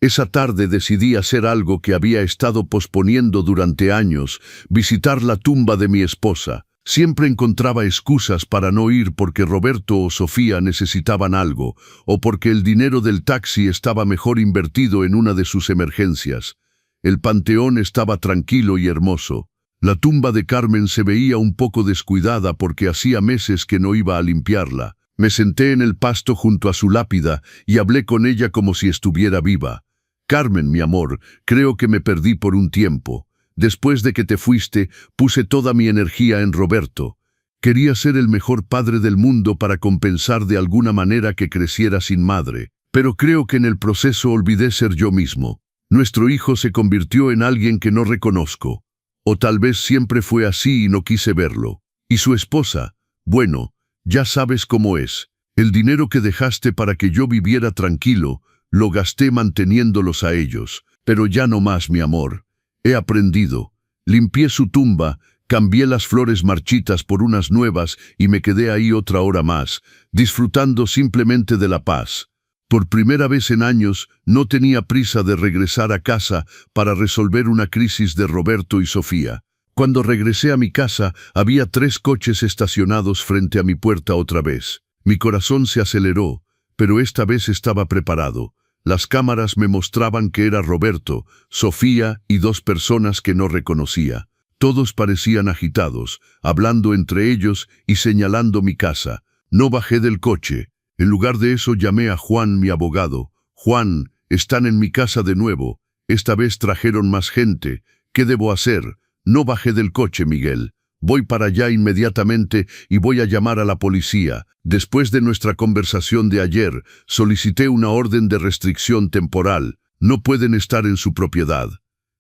Esa tarde decidí hacer algo que había estado posponiendo durante años, visitar la tumba de mi esposa. Siempre encontraba excusas para no ir porque Roberto o Sofía necesitaban algo, o porque el dinero del taxi estaba mejor invertido en una de sus emergencias. El panteón estaba tranquilo y hermoso. La tumba de Carmen se veía un poco descuidada porque hacía meses que no iba a limpiarla. Me senté en el pasto junto a su lápida y hablé con ella como si estuviera viva. Carmen, mi amor, creo que me perdí por un tiempo. Después de que te fuiste, puse toda mi energía en Roberto. Quería ser el mejor padre del mundo para compensar de alguna manera que creciera sin madre. Pero creo que en el proceso olvidé ser yo mismo. Nuestro hijo se convirtió en alguien que no reconozco. O tal vez siempre fue así y no quise verlo. Y su esposa, bueno, ya sabes cómo es. El dinero que dejaste para que yo viviera tranquilo, lo gasté manteniéndolos a ellos. Pero ya no más, mi amor. He aprendido. Limpié su tumba, cambié las flores marchitas por unas nuevas y me quedé ahí otra hora más, disfrutando simplemente de la paz. Por primera vez en años, no tenía prisa de regresar a casa para resolver una crisis de Roberto y Sofía. Cuando regresé a mi casa, había 3 coches estacionados frente a mi puerta otra vez. Mi corazón se aceleró, pero esta vez estaba preparado. Las cámaras me mostraban que era Roberto, Sofía y 2 personas que no reconocía. Todos parecían agitados, hablando entre ellos y señalando mi casa. No bajé del coche. En lugar de eso llamé a Juan, mi abogado. Juan, están en mi casa de nuevo. Esta vez trajeron más gente. ¿Qué debo hacer? No bajé del coche, Miguel. Voy para allá inmediatamente y voy a llamar a la policía. Después de nuestra conversación de ayer, solicité una orden de restricción temporal. No pueden estar en su propiedad.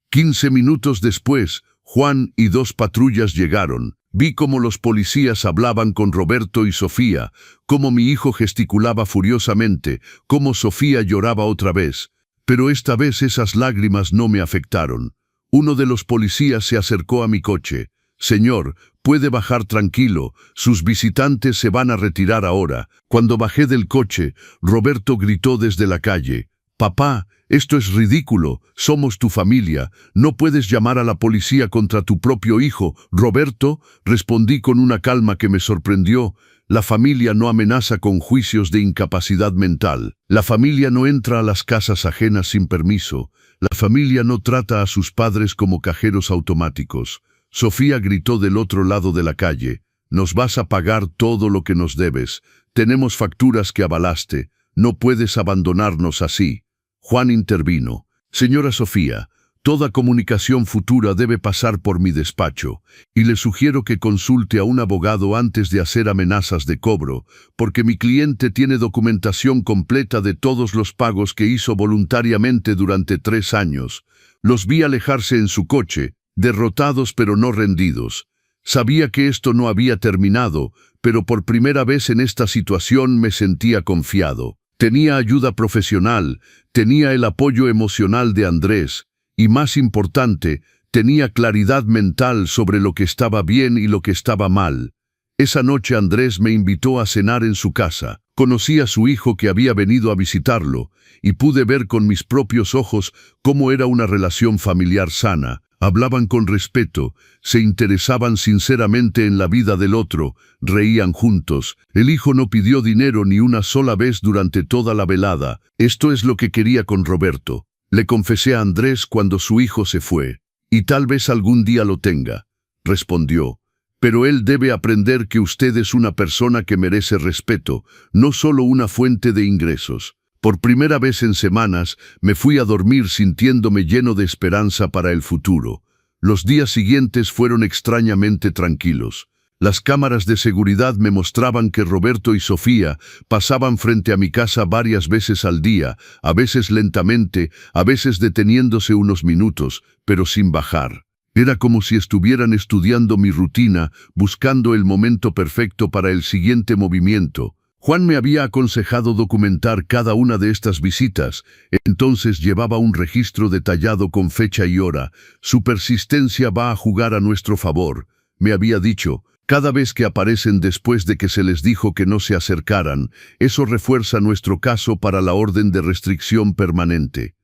15 minutos después, Juan y 2 patrullas llegaron. Vi cómo los policías hablaban con Roberto y Sofía, cómo mi hijo gesticulaba furiosamente, cómo Sofía lloraba otra vez. Pero esta vez esas lágrimas no me afectaron. Uno de los policías se acercó a mi coche. Señor, puede bajar tranquilo, sus visitantes se van a retirar ahora. Cuando bajé del coche, Roberto gritó desde la calle. Papá, esto es ridículo, somos tu familia, no puedes llamar a la policía contra tu propio hijo. Roberto, respondí con una calma que me sorprendió. La familia no amenaza con juicios de incapacidad mental. La familia no entra a las casas ajenas sin permiso. La familia no trata a sus padres como cajeros automáticos. Sofía gritó del otro lado de la calle. Nos vas a pagar todo lo que nos debes. Tenemos facturas que avalaste. No puedes abandonarnos así. Juan intervino. Señora Sofía, toda comunicación futura debe pasar por mi despacho, y le sugiero que consulte a un abogado antes de hacer amenazas de cobro, porque mi cliente tiene documentación completa de todos los pagos que hizo voluntariamente durante 3 años. Los vi alejarse en su coche, derrotados pero no rendidos. Sabía que esto no había terminado, pero por primera vez en esta situación me sentía confiado. Tenía ayuda profesional, tenía el apoyo emocional de Andrés, y más importante, tenía claridad mental sobre lo que estaba bien y lo que estaba mal. Esa noche Andrés me invitó a cenar en su casa. Conocí a su hijo que había venido a visitarlo, y pude ver con mis propios ojos cómo era una relación familiar sana. Hablaban con respeto, se interesaban sinceramente en la vida del otro, reían juntos. El hijo no pidió dinero ni una sola vez durante toda la velada. Esto es lo que quería con Roberto. Le confesé a Andrés cuando su hijo se fue. Y tal vez algún día lo tenga, respondió. Pero él debe aprender que usted es una persona que merece respeto, no solo una fuente de ingresos. Por primera vez en semanas, me fui a dormir sintiéndome lleno de esperanza para el futuro. Los días siguientes fueron extrañamente tranquilos. Las cámaras de seguridad me mostraban que Roberto y Sofía pasaban frente a mi casa varias veces al día, a veces lentamente, a veces deteniéndose unos minutos, pero sin bajar. Era como si estuvieran estudiando mi rutina, buscando el momento perfecto para el siguiente movimiento. Juan me había aconsejado documentar cada una de estas visitas, entonces llevaba un registro detallado con fecha y hora. Su persistencia va a jugar a nuestro favor, me había dicho. Cada vez que aparecen después de que se les dijo que no se acercaran, eso refuerza nuestro caso para la orden de restricción permanente.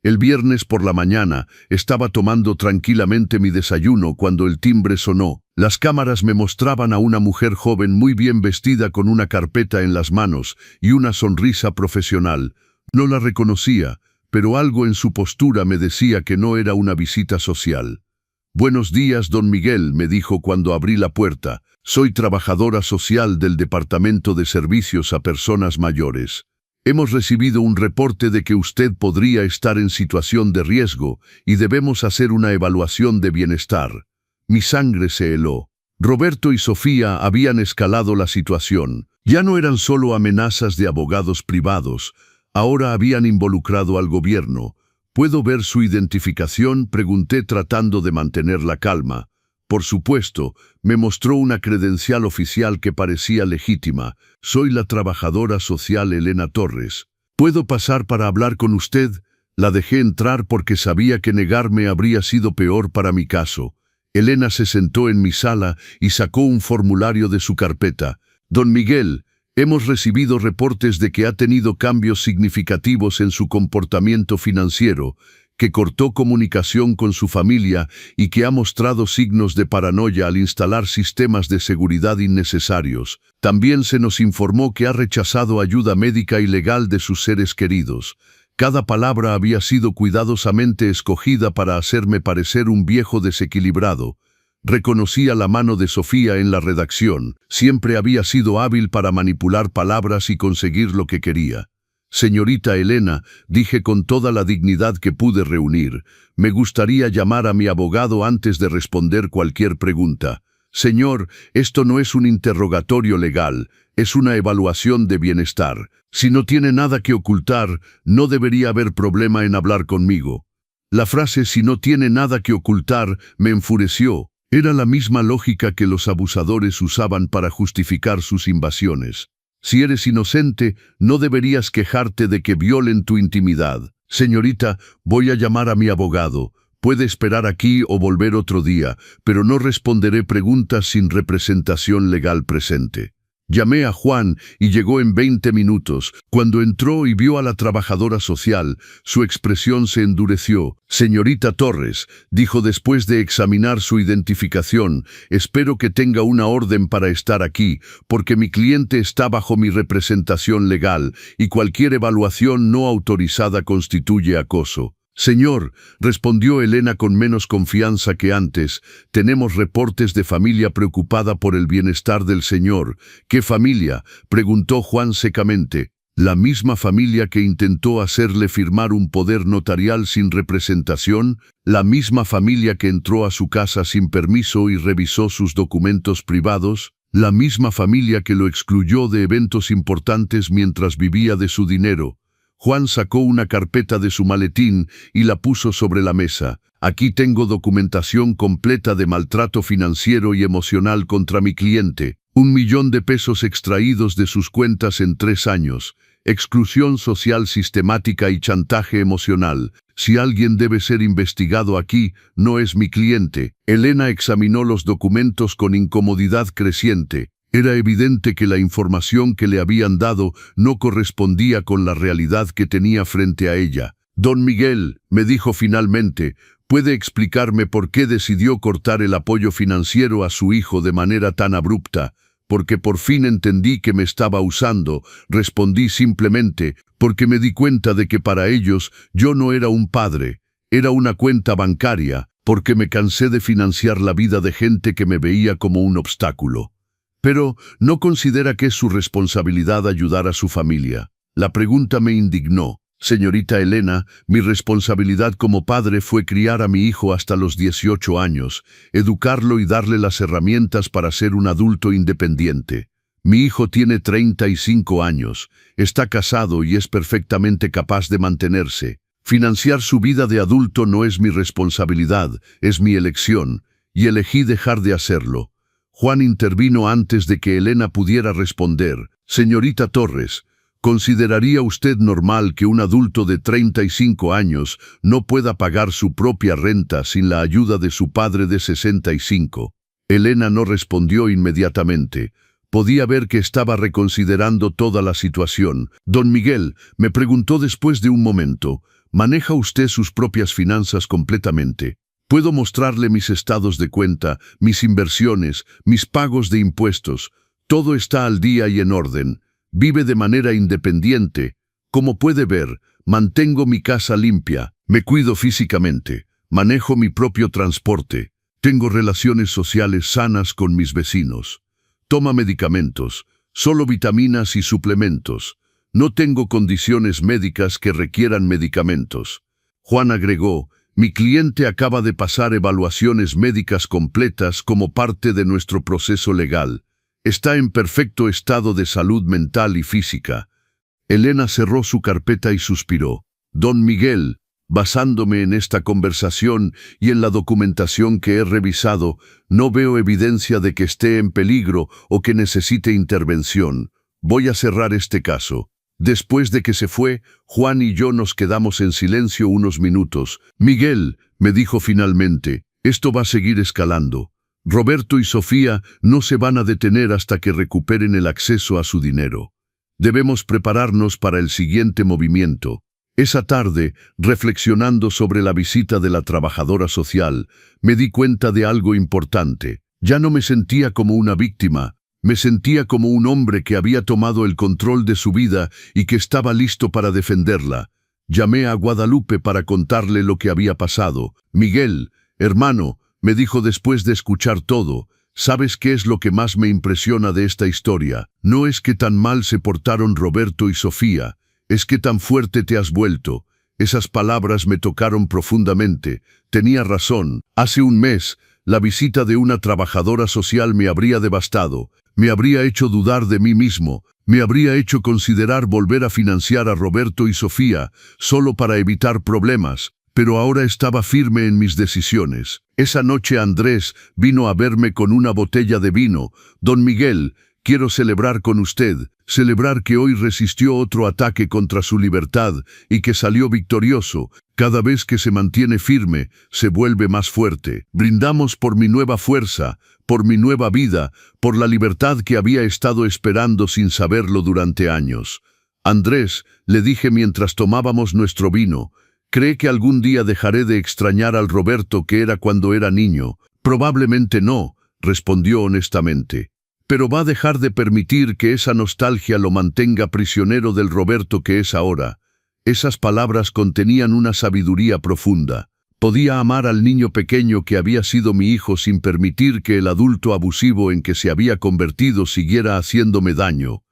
El viernes por la mañana estaba tomando tranquilamente mi desayuno cuando el timbre sonó. Las cámaras me mostraban a una mujer joven muy bien vestida con una carpeta en las manos y una sonrisa profesional. No la reconocía, pero algo en su postura me decía que no era una visita social. «Buenos días, don Miguel», me dijo cuando abrí la puerta. «Soy trabajadora social del Departamento de Servicios a Personas Mayores. Hemos recibido un reporte de que usted podría estar en situación de riesgo y debemos hacer una evaluación de bienestar». Mi sangre se heló. Roberto y Sofía habían escalado la situación. Ya no eran solo amenazas de abogados privados, ahora habían involucrado al gobierno. «¿Puedo ver su identificación?», pregunté tratando de mantener la calma. Por supuesto, me mostró una credencial oficial que parecía legítima. «Soy la trabajadora social Elena Torres. ¿Puedo pasar para hablar con usted?». La dejé entrar porque sabía que negarme habría sido peor para mi caso. Elena se sentó en mi sala y sacó un formulario de su carpeta. «Don Miguel, hemos recibido reportes de que ha tenido cambios significativos en su comportamiento financiero, que cortó comunicación con su familia y que ha mostrado signos de paranoia al instalar sistemas de seguridad innecesarios. También se nos informó que ha rechazado ayuda médica y legal de sus seres queridos». Cada palabra había sido cuidadosamente escogida para hacerme parecer un viejo desequilibrado. Reconocía la mano de Sofía en la redacción. Siempre había sido hábil para manipular palabras y conseguir lo que quería. «Señorita Elena», dije con toda la dignidad que pude reunir, «me gustaría llamar a mi abogado antes de responder cualquier pregunta». «Señor, esto no es un interrogatorio legal, es una evaluación de bienestar. Si no tiene nada que ocultar, no debería haber problema en hablar conmigo». La frase «si no tiene nada que ocultar» me enfureció. Era la misma lógica que los abusadores usaban para justificar sus invasiones. «Si eres inocente, no deberías quejarte de que violen tu intimidad». «Señorita, voy a llamar a mi abogado. Puede esperar aquí o volver otro día, pero no responderé preguntas sin representación legal presente». Llamé a Juan y llegó en 20 minutos. Cuando entró y vio a la trabajadora social, su expresión se endureció. «Señorita Torres», dijo después de examinar su identificación, «espero que tenga una orden para estar aquí, porque mi cliente está bajo mi representación legal y cualquier evaluación no autorizada constituye acoso». «Señor», respondió Elena con menos confianza que antes, «tenemos reportes de familia preocupada por el bienestar del señor». «¿Qué familia?», preguntó Juan secamente. «La misma familia que intentó hacerle firmar un poder notarial sin representación, la misma familia que entró a su casa sin permiso y revisó sus documentos privados, la misma familia que lo excluyó de eventos importantes mientras vivía de su dinero». Juan sacó una carpeta de su maletín y la puso sobre la mesa. «Aquí tengo documentación completa de maltrato financiero y emocional contra mi cliente. 1 millón de pesos extraídos de sus cuentas en 3 años. Exclusión social sistemática y chantaje emocional. Si alguien debe ser investigado aquí, no es mi cliente». Elena examinó los documentos con incomodidad creciente. Era evidente que la información que le habían dado no correspondía con la realidad que tenía frente a ella. «Don Miguel», me dijo finalmente, «¿puede explicarme por qué decidió cortar el apoyo financiero a su hijo de manera tan abrupta?» «Porque por fin entendí que me estaba usando», respondí simplemente, «porque me di cuenta de que para ellos yo no era un padre, era una cuenta bancaria». porque me cansé de financiar la vida de gente que me veía como un obstáculo. Pero ¿no considera que es su responsabilidad ayudar a su familia? La pregunta me indignó. Señorita Elena, mi responsabilidad como padre fue criar a mi hijo hasta los 18 años, educarlo y darle las herramientas para ser un adulto independiente. Mi hijo tiene 35 años, está casado y es perfectamente capaz de mantenerse. Financiar su vida de adulto no es mi responsabilidad, es mi elección, y elegí dejar de hacerlo. Juan intervino antes de que Elena pudiera responder. Señorita Torres, ¿consideraría usted normal que un adulto de 35 años no pueda pagar su propia renta sin la ayuda de su padre de 65? Elena no respondió inmediatamente. Podía ver que estaba reconsiderando toda la situación. Don Miguel me preguntó después de un momento, ¿maneja usted sus propias finanzas completamente? Puedo mostrarle mis estados de cuenta, mis inversiones, mis pagos de impuestos. Todo está al día y en orden. Vive de manera independiente. Como puede ver, mantengo mi casa limpia, me cuido físicamente, manejo mi propio transporte, tengo relaciones sociales sanas con mis vecinos. Toma medicamentos, solo vitaminas y suplementos. No tengo condiciones médicas que requieran medicamentos. Juan agregó, mi cliente acaba de pasar evaluaciones médicas completas como parte de nuestro proceso legal. Está en perfecto estado de salud mental y física. Elena cerró su carpeta y suspiró. Don Miguel, basándome en esta conversación y en la documentación que he revisado, no veo evidencia de que esté en peligro o que necesite intervención. Voy a cerrar este caso. Después de que se fue, Juan y yo nos quedamos en silencio unos minutos. Miguel, me dijo finalmente, esto va a seguir escalando. Roberto y Sofía no se van a detener hasta que recuperen el acceso a su dinero. Debemos prepararnos para el siguiente movimiento. Esa tarde, reflexionando sobre la visita de la trabajadora social, me di cuenta de algo importante. Ya no me sentía como una víctima, me sentía como un hombre que había tomado el control de su vida y que estaba listo para defenderla. Llamé a Guadalupe para contarle lo que había pasado. Miguel, hermano, me dijo después de escuchar todo, ¿sabes qué es lo que más me impresiona de esta historia? No es que tan mal se portaron Roberto y Sofía, es que tan fuerte te has vuelto. Esas palabras me tocaron profundamente. Tenía razón. Hace un mes, la visita de una trabajadora social me habría devastado, me habría hecho dudar de mí mismo, me habría hecho considerar volver a financiar a Roberto y Sofía, solo para evitar problemas. Pero ahora estaba firme en mis decisiones. Esa noche Andrés vino a verme con una botella de vino. Don Miguel, quiero celebrar con usted, celebrar que hoy resistió otro ataque contra su libertad y que salió victorioso. Cada vez que se mantiene firme, se vuelve más fuerte. Brindamos por mi nueva fuerza, por mi nueva vida, por la libertad que había estado esperando sin saberlo durante años. Andrés, le dije mientras tomábamos nuestro vino, ¿cree que algún día dejaré de extrañar al Roberto que era cuando era niño? Probablemente no, respondió honestamente. Pero va a dejar de permitir que esa nostalgia lo mantenga prisionero del Roberto que es ahora. Esas palabras contenían una sabiduría profunda. Podía amar al niño pequeño que había sido mi hijo sin permitir que el adulto abusivo en que se había convertido siguiera haciéndome daño.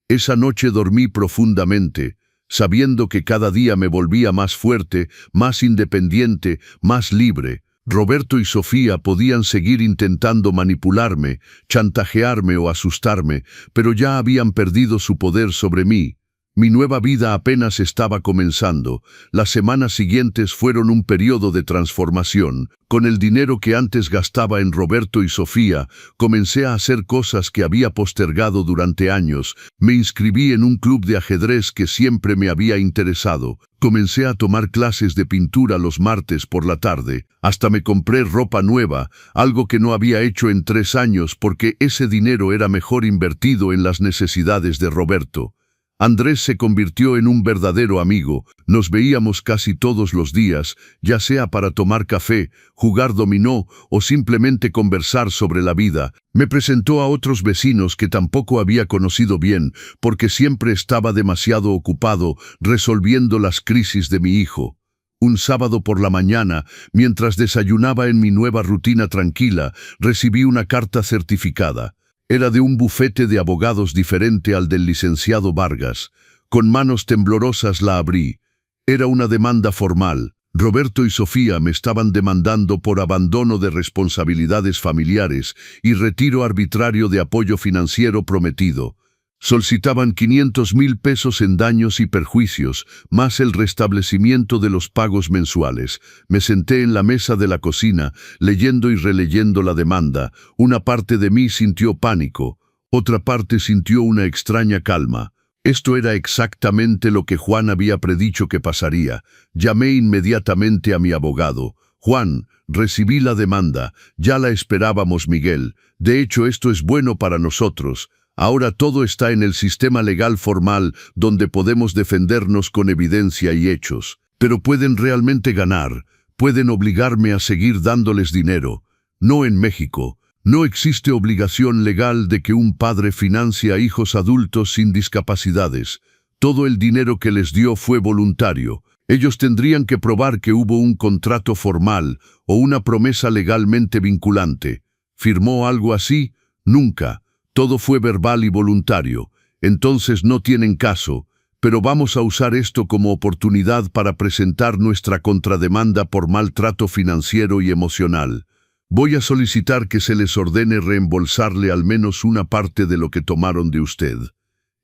Esa noche dormí profundamente, sabiendo que cada día me volvía más fuerte, más independiente, más libre. Roberto y Sofía podían seguir intentando manipularme, chantajearme o asustarme, pero ya habían perdido su poder sobre mí. Mi nueva vida apenas estaba comenzando. Las semanas siguientes fueron un periodo de transformación. Con el dinero que antes gastaba en Roberto y Sofía, comencé a hacer cosas que había postergado durante años. Me inscribí en un club de ajedrez que siempre me había interesado. Comencé a tomar clases de pintura los martes por la tarde. Hasta me compré ropa nueva, algo que no había hecho en 3 años porque ese dinero era mejor invertido en las necesidades de Roberto. Andrés se convirtió en un verdadero amigo. Nos veíamos casi todos los días, ya sea para tomar café, jugar dominó o simplemente conversar sobre la vida. Me presentó a otros vecinos que tampoco había conocido bien, porque siempre estaba demasiado ocupado resolviendo las crisis de mi hijo. Un sábado por la mañana, mientras desayunaba en mi nueva rutina tranquila, recibí una carta certificada. Era de un bufete de abogados diferente al del licenciado Vargas. Con manos temblorosas la abrí. Era una demanda formal. Roberto y Sofía me estaban demandando por abandono de responsabilidades familiares y retiro arbitrario de apoyo financiero prometido. Solicitaban 500,000 pesos en daños y perjuicios, más el restablecimiento de los pagos mensuales. Me senté en la mesa de la cocina, leyendo y releyendo la demanda. Una parte de mí sintió pánico, otra parte sintió una extraña calma. Esto era exactamente lo que Juan había predicho que pasaría. Llamé inmediatamente a mi abogado. Juan, recibí la demanda. Ya la esperábamos, Miguel. De hecho, esto es bueno para nosotros. Ahora todo está en el sistema legal formal donde podemos defendernos con evidencia y hechos. Pero pueden realmente ganar. Pueden obligarme a seguir dándoles dinero. No en México. No existe obligación legal de que un padre financie a hijos adultos sin discapacidades. Todo el dinero que les dio fue voluntario. Ellos tendrían que probar que hubo un contrato formal o una promesa legalmente vinculante. ¿Firmó algo así? Nunca. Todo fue verbal y voluntario. Entonces no tienen caso, pero vamos a usar esto como oportunidad para presentar nuestra contrademanda por maltrato financiero y emocional. Voy a solicitar que se les ordene reembolsarle al menos una parte de lo que tomaron de usted.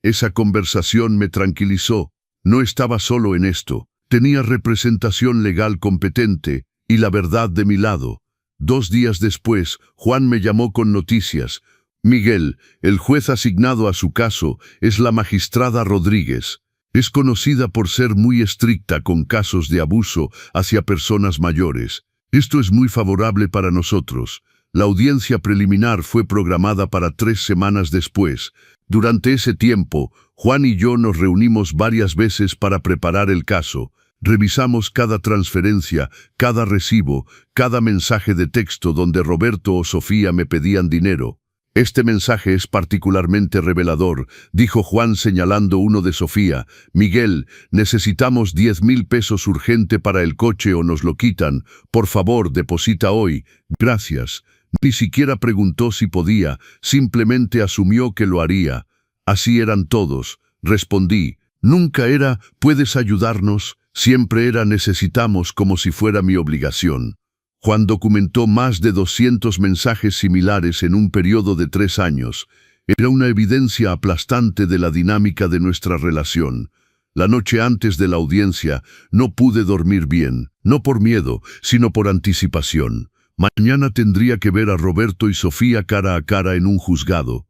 Esa conversación me tranquilizó. No estaba solo en esto. Tenía representación legal competente y la verdad de mi lado. 2 días después, Juan me llamó con noticias. Miguel, el juez asignado a su caso es la magistrada Rodríguez. Es conocida por ser muy estricta con casos de abuso hacia personas mayores. Esto es muy favorable para nosotros. La audiencia preliminar fue programada para 3 semanas después. Durante ese tiempo, Juan y yo nos reunimos varias veces para preparar el caso. Revisamos cada transferencia, cada recibo, cada mensaje de texto donde Roberto o Sofía me pedían dinero. Este mensaje es particularmente revelador, dijo Juan señalando uno de Sofía. Miguel, necesitamos 10,000 pesos urgente para el coche o nos lo quitan. Por favor, deposita hoy. Gracias. Ni siquiera preguntó si podía, simplemente asumió que lo haría. Así eran todos. Respondí. Nunca era, ¿puedes ayudarnos? Siempre era necesitamos como si fuera mi obligación. Juan documentó más de 200 mensajes similares en un periodo de 3 años. Era una evidencia aplastante de la dinámica de nuestra relación. La noche antes de la audiencia no pude dormir bien, no por miedo, sino por anticipación. Mañana tendría que ver a Roberto y Sofía cara a cara en un juzgado.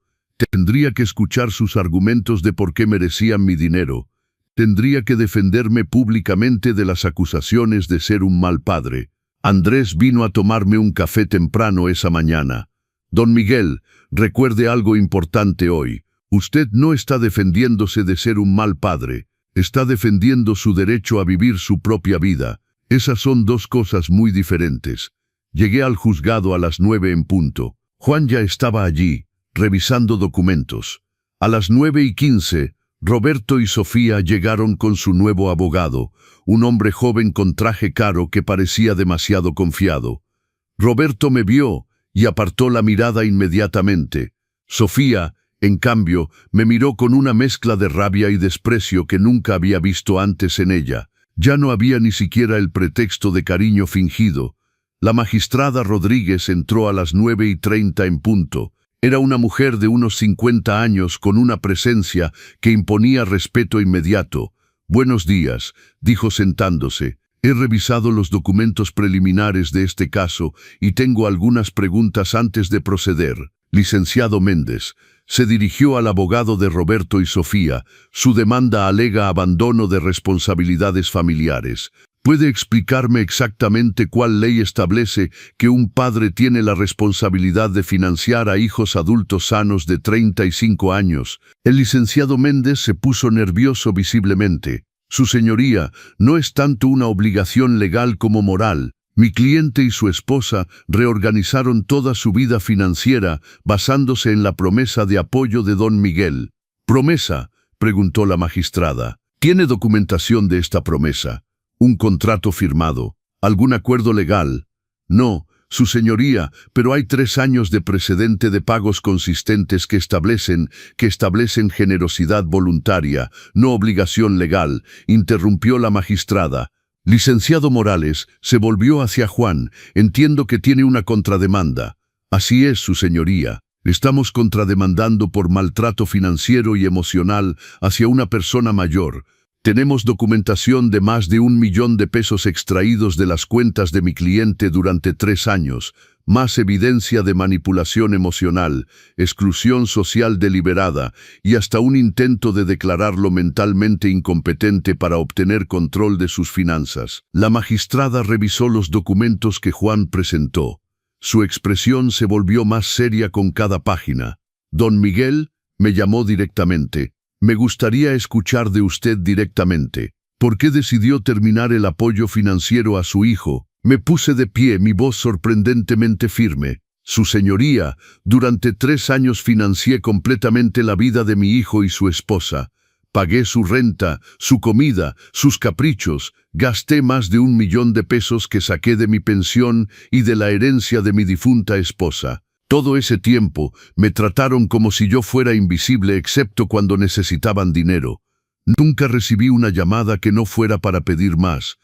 Tendría que escuchar sus argumentos de por qué merecían mi dinero. Tendría que defenderme públicamente de las acusaciones de ser un mal padre. Andrés vino a tomarme un café temprano esa mañana. Don Miguel, recuerde algo importante hoy. Usted no está defendiéndose de ser un mal padre. Está defendiendo su derecho a vivir su propia vida. Esas son 2 cosas muy diferentes. Llegué al juzgado a las 9 en punto. Juan ya estaba allí, revisando documentos. A las 9:15, Roberto y Sofía llegaron con su nuevo abogado, un hombre joven con traje caro que parecía demasiado confiado. Roberto me vio y apartó la mirada inmediatamente. Sofía, en cambio, me miró con una mezcla de rabia y desprecio que nunca había visto antes en ella. Ya no había ni siquiera el pretexto de cariño fingido. La magistrada Rodríguez entró a las 9:30 en punto. Era una mujer de unos 50 años con una presencia que imponía respeto inmediato. «Buenos días», dijo sentándose. «He revisado los documentos preliminares de este caso y tengo algunas preguntas antes de proceder». Licenciado Méndez se dirigió al abogado de Roberto y Sofía. Su demanda alega abandono de responsabilidades familiares. ¿Puede explicarme exactamente cuál ley establece que un padre tiene la responsabilidad de financiar a hijos adultos sanos de 35 años? El licenciado Méndez se puso nervioso visiblemente. Su señoría, no es tanto una obligación legal como moral. Mi cliente y su esposa reorganizaron toda su vida financiera basándose en la promesa de apoyo de don Miguel. ¿Promesa?, preguntó la magistrada. ¿Tiene documentación de esta promesa? ¿Un contrato firmado? ¿Algún acuerdo legal? No, su señoría, pero hay 3 años de precedente de pagos consistentes que establecen generosidad voluntaria, no obligación legal, interrumpió la magistrada. Licenciado Morales se volvió hacia Juan. Entiendo que tiene una contrademanda. Así es, su señoría. Estamos contrademandando por maltrato financiero y emocional hacia una persona mayor. Tenemos documentación de más de 1 millón de pesos extraídos de las cuentas de mi cliente durante 3 años, más evidencia de manipulación emocional, exclusión social deliberada y hasta un intento de declararlo mentalmente incompetente para obtener control de sus finanzas. La magistrada revisó los documentos que Juan presentó. Su expresión se volvió más seria con cada página. Don Miguel me llamó directamente. Me gustaría escuchar de usted directamente. ¿Por qué decidió terminar el apoyo financiero a su hijo? Me puse de pie, mi voz sorprendentemente firme. Su señoría, durante 3 años financié completamente la vida de mi hijo y su esposa. Pagué su renta, su comida, sus caprichos, gasté más de 1 millón de pesos que saqué de mi pensión y de la herencia de mi difunta esposa. Todo ese tiempo me trataron como si yo fuera invisible excepto cuando necesitaban dinero. Nunca recibí una llamada que no fuera para pedir más.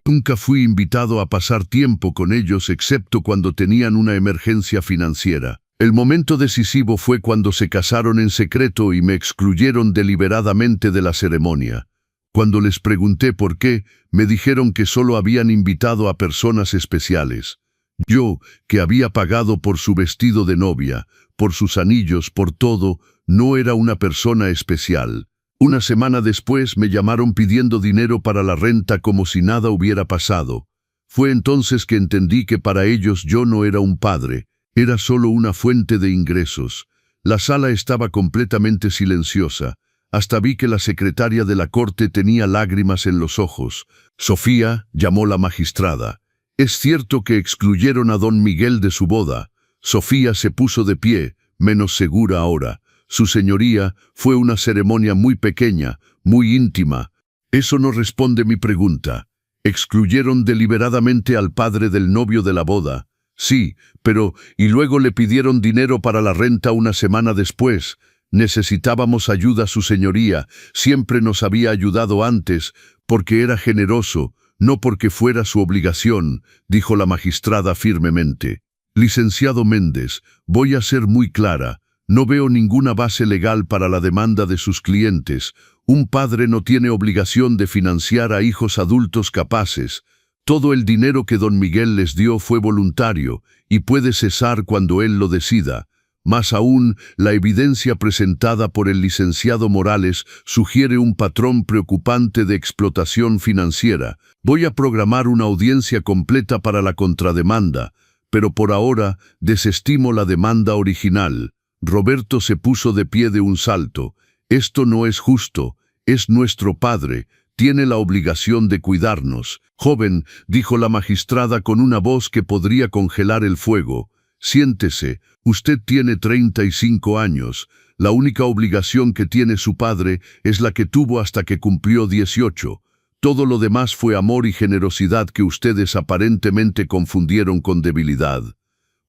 Nunca fui invitado a pasar tiempo con ellos excepto cuando tenían una emergencia financiera. El momento decisivo fue cuando se casaron en secreto y me excluyeron deliberadamente de la ceremonia. Cuando les pregunté por qué, me dijeron que solo habían invitado a personas especiales. Yo, que había pagado por su vestido de novia, por sus anillos, por todo, no era una persona especial. Una semana después me llamaron pidiendo dinero para la renta como si nada hubiera pasado. Fue entonces que entendí que para ellos yo no era un padre, era solo una fuente de ingresos. La sala estaba completamente silenciosa. Hasta vi que la secretaria de la corte tenía lágrimas en los ojos. Sofía, llamó la magistrada. Es cierto que excluyeron a don Miguel de su boda. Sofía se puso de pie, menos segura ahora. Su señoría, fue una ceremonia muy pequeña, muy íntima. Eso no responde mi pregunta. Excluyeron deliberadamente al padre del novio de la boda. Sí, pero, y luego le pidieron dinero para la renta una semana después. Necesitábamos ayuda, su señoría. Siempre nos había ayudado antes, porque era generoso. No porque fuera su obligación, dijo la magistrada firmemente. Licenciado Méndez, voy a ser muy clara. No veo ninguna base legal para la demanda de sus clientes. Un padre no tiene obligación de financiar a hijos adultos capaces. Todo el dinero que don Miguel les dio fue voluntario y puede cesar cuando él lo decida. Más aún, la evidencia presentada por el licenciado Morales sugiere un patrón preocupante de explotación financiera. Voy a programar una audiencia completa para la contrademanda, pero por ahora desestimo la demanda original. Roberto se puso de pie de un salto. Esto no es justo, es nuestro padre, tiene la obligación de cuidarnos. Joven, dijo la magistrada con una voz que podría congelar el fuego. Siéntese, usted tiene 35 años. La única obligación que tiene su padre es la que tuvo hasta que cumplió 18. Todo lo demás fue amor y generosidad que ustedes aparentemente confundieron con debilidad.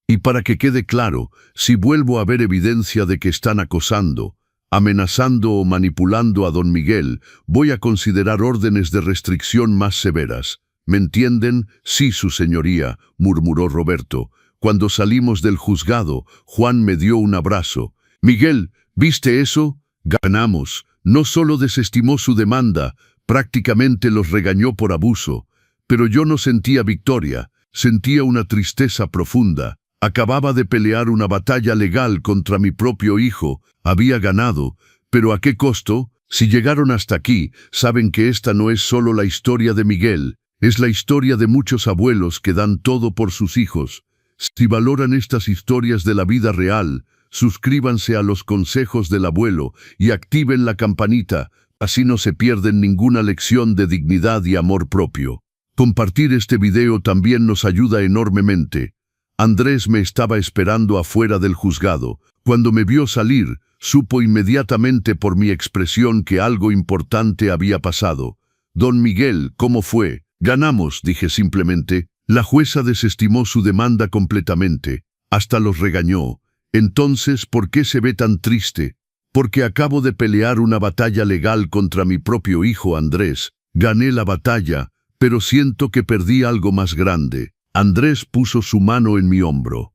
Y para que quede claro, si vuelvo a ver evidencia de que están acosando, amenazando o manipulando a don Miguel, voy a considerar órdenes de restricción más severas. ¿Me entienden? Sí, su señoría, murmuró Roberto. Cuando salimos del juzgado, Juan me dio un abrazo. Miguel, ¿viste eso? Ganamos. No solo desestimó su demanda, prácticamente los regañó por abuso. Pero yo no sentía victoria, sentía una tristeza profunda. Acababa de pelear una batalla legal contra mi propio hijo, había ganado, pero ¿a qué costo? Si llegaron hasta aquí, saben que esta no es solo la historia de Miguel, es la historia de muchos abuelos que dan todo por sus hijos. Si valoran estas historias de la vida real, suscríbanse a los consejos del abuelo y activen la campanita, así no se pierden ninguna lección de dignidad y amor propio. Compartir este video también nos ayuda enormemente. Andrés me estaba esperando afuera del juzgado. Cuando me vio salir, supo inmediatamente por mi expresión que algo importante había pasado. Don Miguel, ¿cómo fue? Ganamos, dije simplemente. La jueza desestimó su demanda completamente. Hasta los regañó. Entonces, ¿por qué se ve tan triste? Porque acabo de pelear una batalla legal contra mi propio hijo Andrés. Gané la batalla, pero siento que perdí algo más grande. Andrés puso su mano en mi hombro.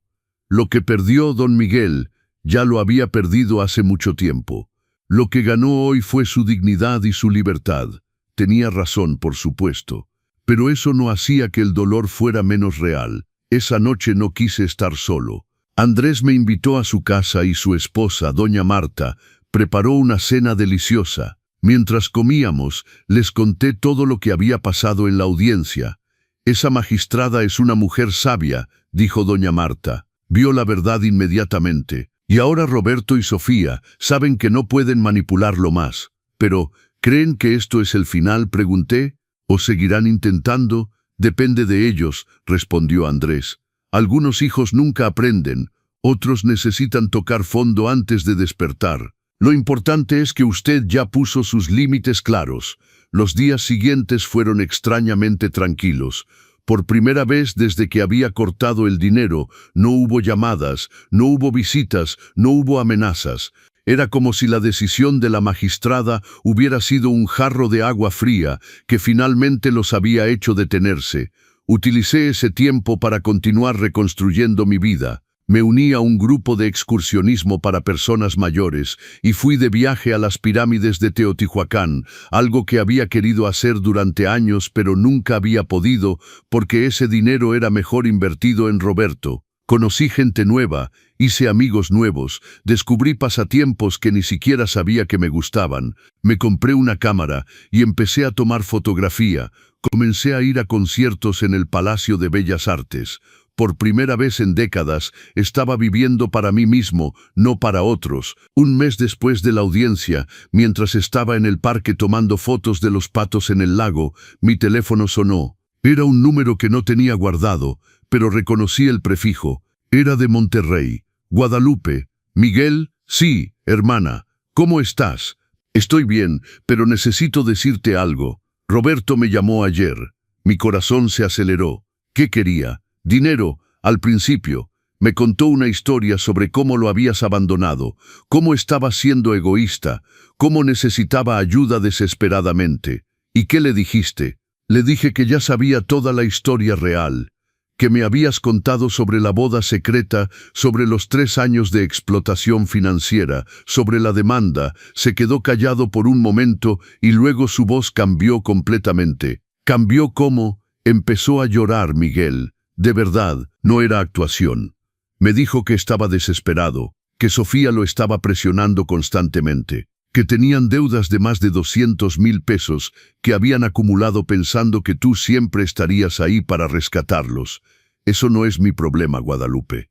Lo que perdió don Miguel, ya lo había perdido hace mucho tiempo. Lo que ganó hoy fue su dignidad y su libertad. Tenía razón, por supuesto. Pero eso no hacía que el dolor fuera menos real. Esa noche no quise estar solo. Andrés me invitó a su casa y su esposa, doña Marta, preparó una cena deliciosa. Mientras comíamos, les conté todo lo que había pasado en la audiencia. Esa magistrada es una mujer sabia, dijo doña Marta. Vio la verdad inmediatamente. Y ahora Roberto y Sofía saben que no pueden manipularlo más. Pero, ¿creen que esto es el final?, pregunté. ¿O seguirán intentando? Depende de ellos, respondió Andrés. Algunos hijos nunca aprenden, otros necesitan tocar fondo antes de despertar. Lo importante es que usted ya puso sus límites claros. Los días siguientes fueron extrañamente tranquilos. Por primera vez desde que había cortado el dinero, no hubo llamadas, no hubo visitas, no hubo amenazas. Era como si la decisión de la magistrada hubiera sido un jarro de agua fría que finalmente los había hecho detenerse. Utilicé ese tiempo para continuar reconstruyendo mi vida. Me uní a un grupo de excursionismo para personas mayores y fui de viaje a las pirámides de Teotihuacán, algo que había querido hacer durante años pero nunca había podido porque ese dinero era mejor invertido en Roberto. Conocí gente nueva, hice amigos nuevos, descubrí pasatiempos que ni siquiera sabía que me gustaban. Me compré una cámara y empecé a tomar fotografía. Comencé a ir a conciertos en el Palacio de Bellas Artes. Por primera vez en décadas, estaba viviendo para mí mismo, no para otros. Un mes después de la audiencia, mientras estaba en el parque tomando fotos de los patos en el lago, mi teléfono sonó. Era un número que no tenía guardado, pero reconocí el prefijo. Era de Monterrey. Guadalupe. Miguel, sí, hermana. ¿Cómo estás? Estoy bien, pero necesito decirte algo. Roberto me llamó ayer. Mi corazón se aceleró. ¿Qué quería? Dinero, al principio. Me contó una historia sobre cómo lo habías abandonado, cómo estabas siendo egoísta, cómo necesitaba ayuda desesperadamente. ¿Y qué le dijiste? Le dije que ya sabía toda la historia real, que me habías contado sobre la boda secreta, sobre los 3 años de explotación financiera, sobre la demanda. Se quedó callado por un momento y luego su voz cambió completamente. Cambió como, empezó a llorar Miguel. De verdad, no era actuación. Me dijo que estaba desesperado, que Sofía lo estaba presionando constantemente, que tenían deudas de más de 200,000 pesos que habían acumulado pensando que tú siempre estarías ahí para rescatarlos. Eso no es mi problema, Guadalupe.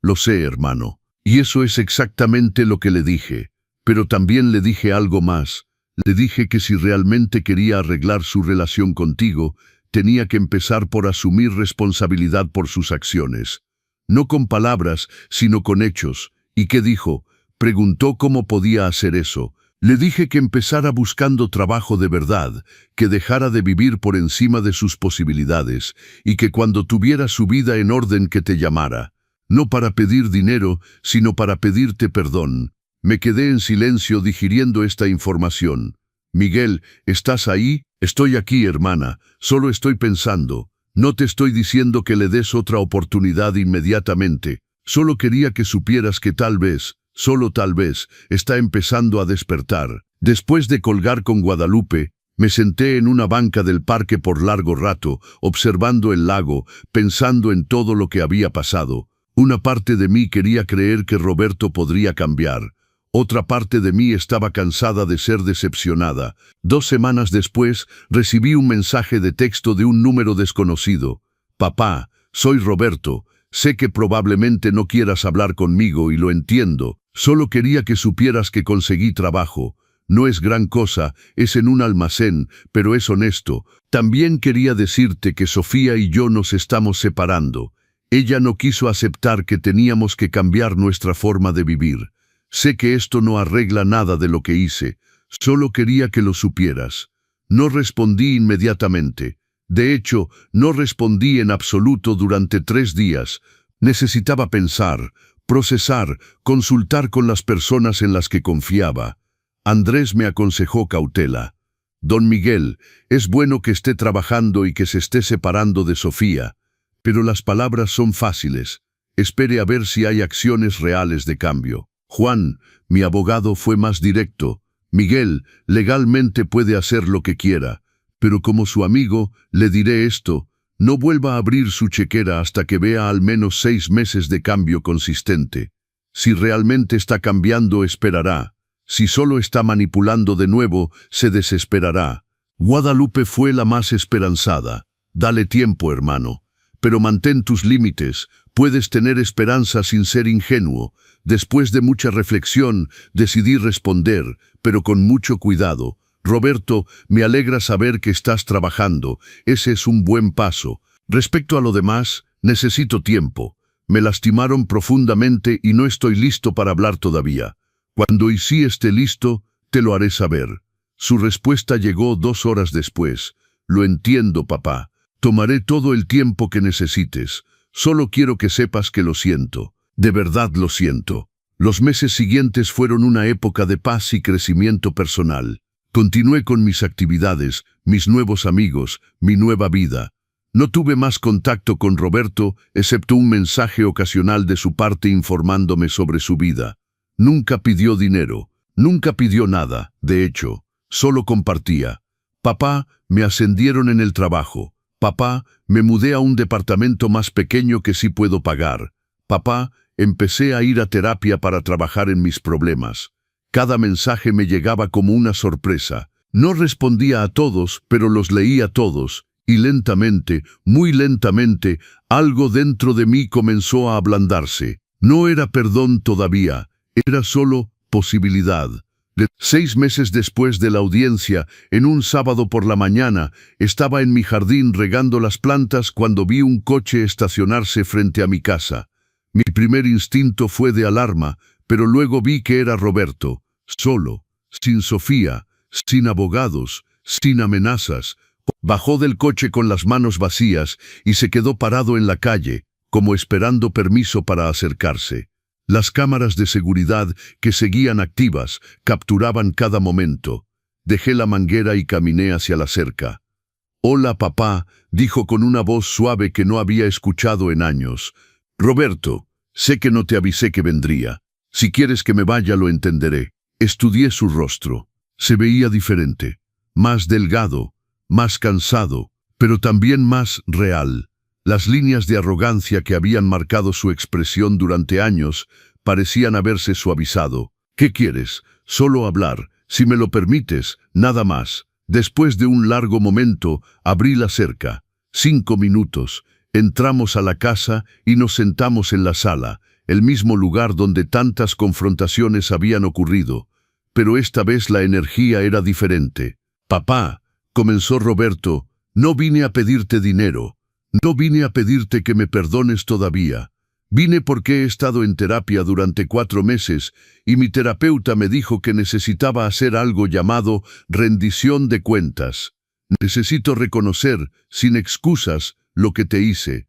Lo sé, hermano. Y eso es exactamente lo que le dije. Pero también le dije algo más. Le dije que si realmente quería arreglar su relación contigo, tenía que empezar por asumir responsabilidad por sus acciones. No con palabras, sino con hechos. ¿Y qué dijo? Preguntó cómo podía hacer eso. Le dije que empezara buscando trabajo de verdad, que dejara de vivir por encima de sus posibilidades y que cuando tuviera su vida en orden que te llamara. No para pedir dinero, sino para pedirte perdón. Me quedé en silencio digiriendo esta información. Miguel, ¿estás ahí? Estoy aquí, hermana. Solo estoy pensando. No te estoy diciendo que le des otra oportunidad inmediatamente. Solo quería que supieras que tal vez, solo tal vez, está empezando a despertar. Después de colgar con Guadalupe, me senté en una banca del parque por largo rato, observando el lago, pensando en todo lo que había pasado. Una parte de mí quería creer que Roberto podría cambiar. Otra parte de mí estaba cansada de ser decepcionada. 2 semanas después, recibí un mensaje de texto de un número desconocido. Papá, soy Roberto. Sé que probablemente no quieras hablar conmigo y lo entiendo. Solo quería que supieras que conseguí trabajo. No es gran cosa, es en un almacén, pero es honesto. También quería decirte que Sofía y yo nos estamos separando. Ella no quiso aceptar que teníamos que cambiar nuestra forma de vivir. Sé que esto no arregla nada de lo que hice. Solo quería que lo supieras. No respondí inmediatamente. De hecho, no respondí en absoluto durante 3 días. Necesitaba pensar, procesar, consultar con las personas en las que confiaba. Andrés me aconsejó cautela. Don Miguel, es bueno que esté trabajando y que se esté separando de Sofía, pero las palabras son fáciles. Espere a ver si hay acciones reales de cambio. Juan, mi abogado, fue más directo. Miguel, legalmente puede hacer lo que quiera, pero como su amigo, le diré esto: no vuelva a abrir su chequera hasta que vea al menos 6 meses de cambio consistente. Si realmente está cambiando, esperará. Si solo está manipulando de nuevo, se desesperará. Guadalupe fue la más esperanzada. Dale tiempo, hermano. Pero mantén tus límites. Puedes tener esperanza sin ser ingenuo. Después de mucha reflexión, decidí responder, pero con mucho cuidado. Roberto, me alegra saber que estás trabajando. Ese es un buen paso. Respecto a lo demás, necesito tiempo. Me lastimaron profundamente y no estoy listo para hablar todavía. Cuando y si esté listo, te lo haré saber. Su respuesta llegó 2 horas después. Lo entiendo, papá. Tomaré todo el tiempo que necesites. Solo quiero que sepas que lo siento. De verdad lo siento. Los meses siguientes fueron una época de paz y crecimiento personal. Continué con mis actividades, mis nuevos amigos, mi nueva vida. No tuve más contacto con Roberto, excepto un mensaje ocasional de su parte informándome sobre su vida. Nunca pidió dinero, nunca pidió nada, de hecho, solo compartía. Papá, me ascendieron en el trabajo. Papá, me mudé a un departamento más pequeño que sí puedo pagar. Papá, empecé a ir a terapia para trabajar en mis problemas. Cada mensaje me llegaba como una sorpresa. No respondía a todos, pero los leía todos, y lentamente, muy lentamente, algo dentro de mí comenzó a ablandarse. No era perdón todavía, era solo posibilidad. 6 meses después de la audiencia, en un sábado por la mañana, estaba en mi jardín regando las plantas cuando vi un coche estacionarse frente a mi casa. Mi primer instinto fue de alarma, pero luego vi que era Roberto, solo, sin Sofía, sin abogados, sin amenazas. Bajó del coche con las manos vacías y se quedó parado en la calle, como esperando permiso para acercarse. Las cámaras de seguridad, que seguían activas, capturaban cada momento. Dejé la manguera y caminé hacia la cerca. «Hola, papá», dijo con una voz suave que no había escuchado en años. «Roberto, sé que no te avisé que vendría. Si quieres que me vaya, lo entenderé». Estudié su rostro. Se veía diferente, más delgado, más cansado, pero también más real. Las líneas de arrogancia que habían marcado su expresión durante años parecían haberse suavizado. «¿Qué quieres? Solo hablar. Si me lo permites, nada más». Después de un largo momento, abrí la cerca. 5 minutos. Entramos a la casa y nos sentamos en la sala, el mismo lugar donde tantas confrontaciones habían ocurrido. Pero esta vez la energía era diferente. «Papá», comenzó Roberto, «no vine a pedirte dinero. No vine a pedirte que me perdones todavía. Vine porque he estado en terapia durante 4 meses y mi terapeuta me dijo que necesitaba hacer algo llamado rendición de cuentas. Necesito reconocer, sin excusas, lo que te hice».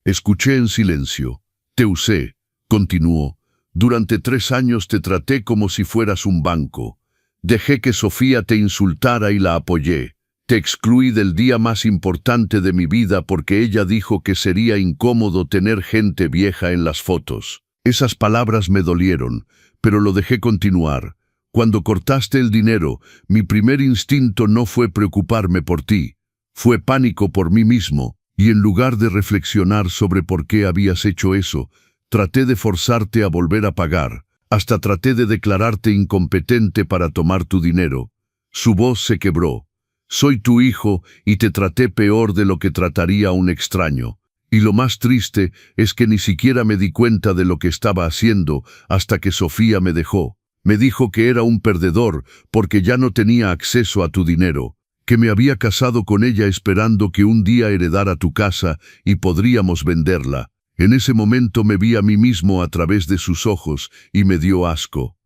Escuché en silencio. «Te usé», continuó. «Durante 3 años te traté como si fueras un banco. Dejé que Sofía te insultara y la apoyé. Te excluí del día más importante de mi vida porque ella dijo que sería incómodo tener gente vieja en las fotos. Esas palabras me dolieron, pero lo dejé continuar. Cuando cortaste el dinero, mi primer instinto no fue preocuparme por ti. Fue pánico por mí mismo, y en lugar de reflexionar sobre por qué habías hecho eso, traté de forzarte a volver a pagar. Hasta traté de declararte incompetente para tomar tu dinero». Su voz se quebró. «Soy tu hijo y te traté peor de lo que trataría a un extraño. Y lo más triste es que ni siquiera me di cuenta de lo que estaba haciendo hasta que Sofía me dejó. Me dijo que era un perdedor porque ya no tenía acceso a tu dinero, que me había casado con ella esperando que un día heredara tu casa y podríamos venderla. En ese momento me vi a mí mismo a través de sus ojos y me dio asco.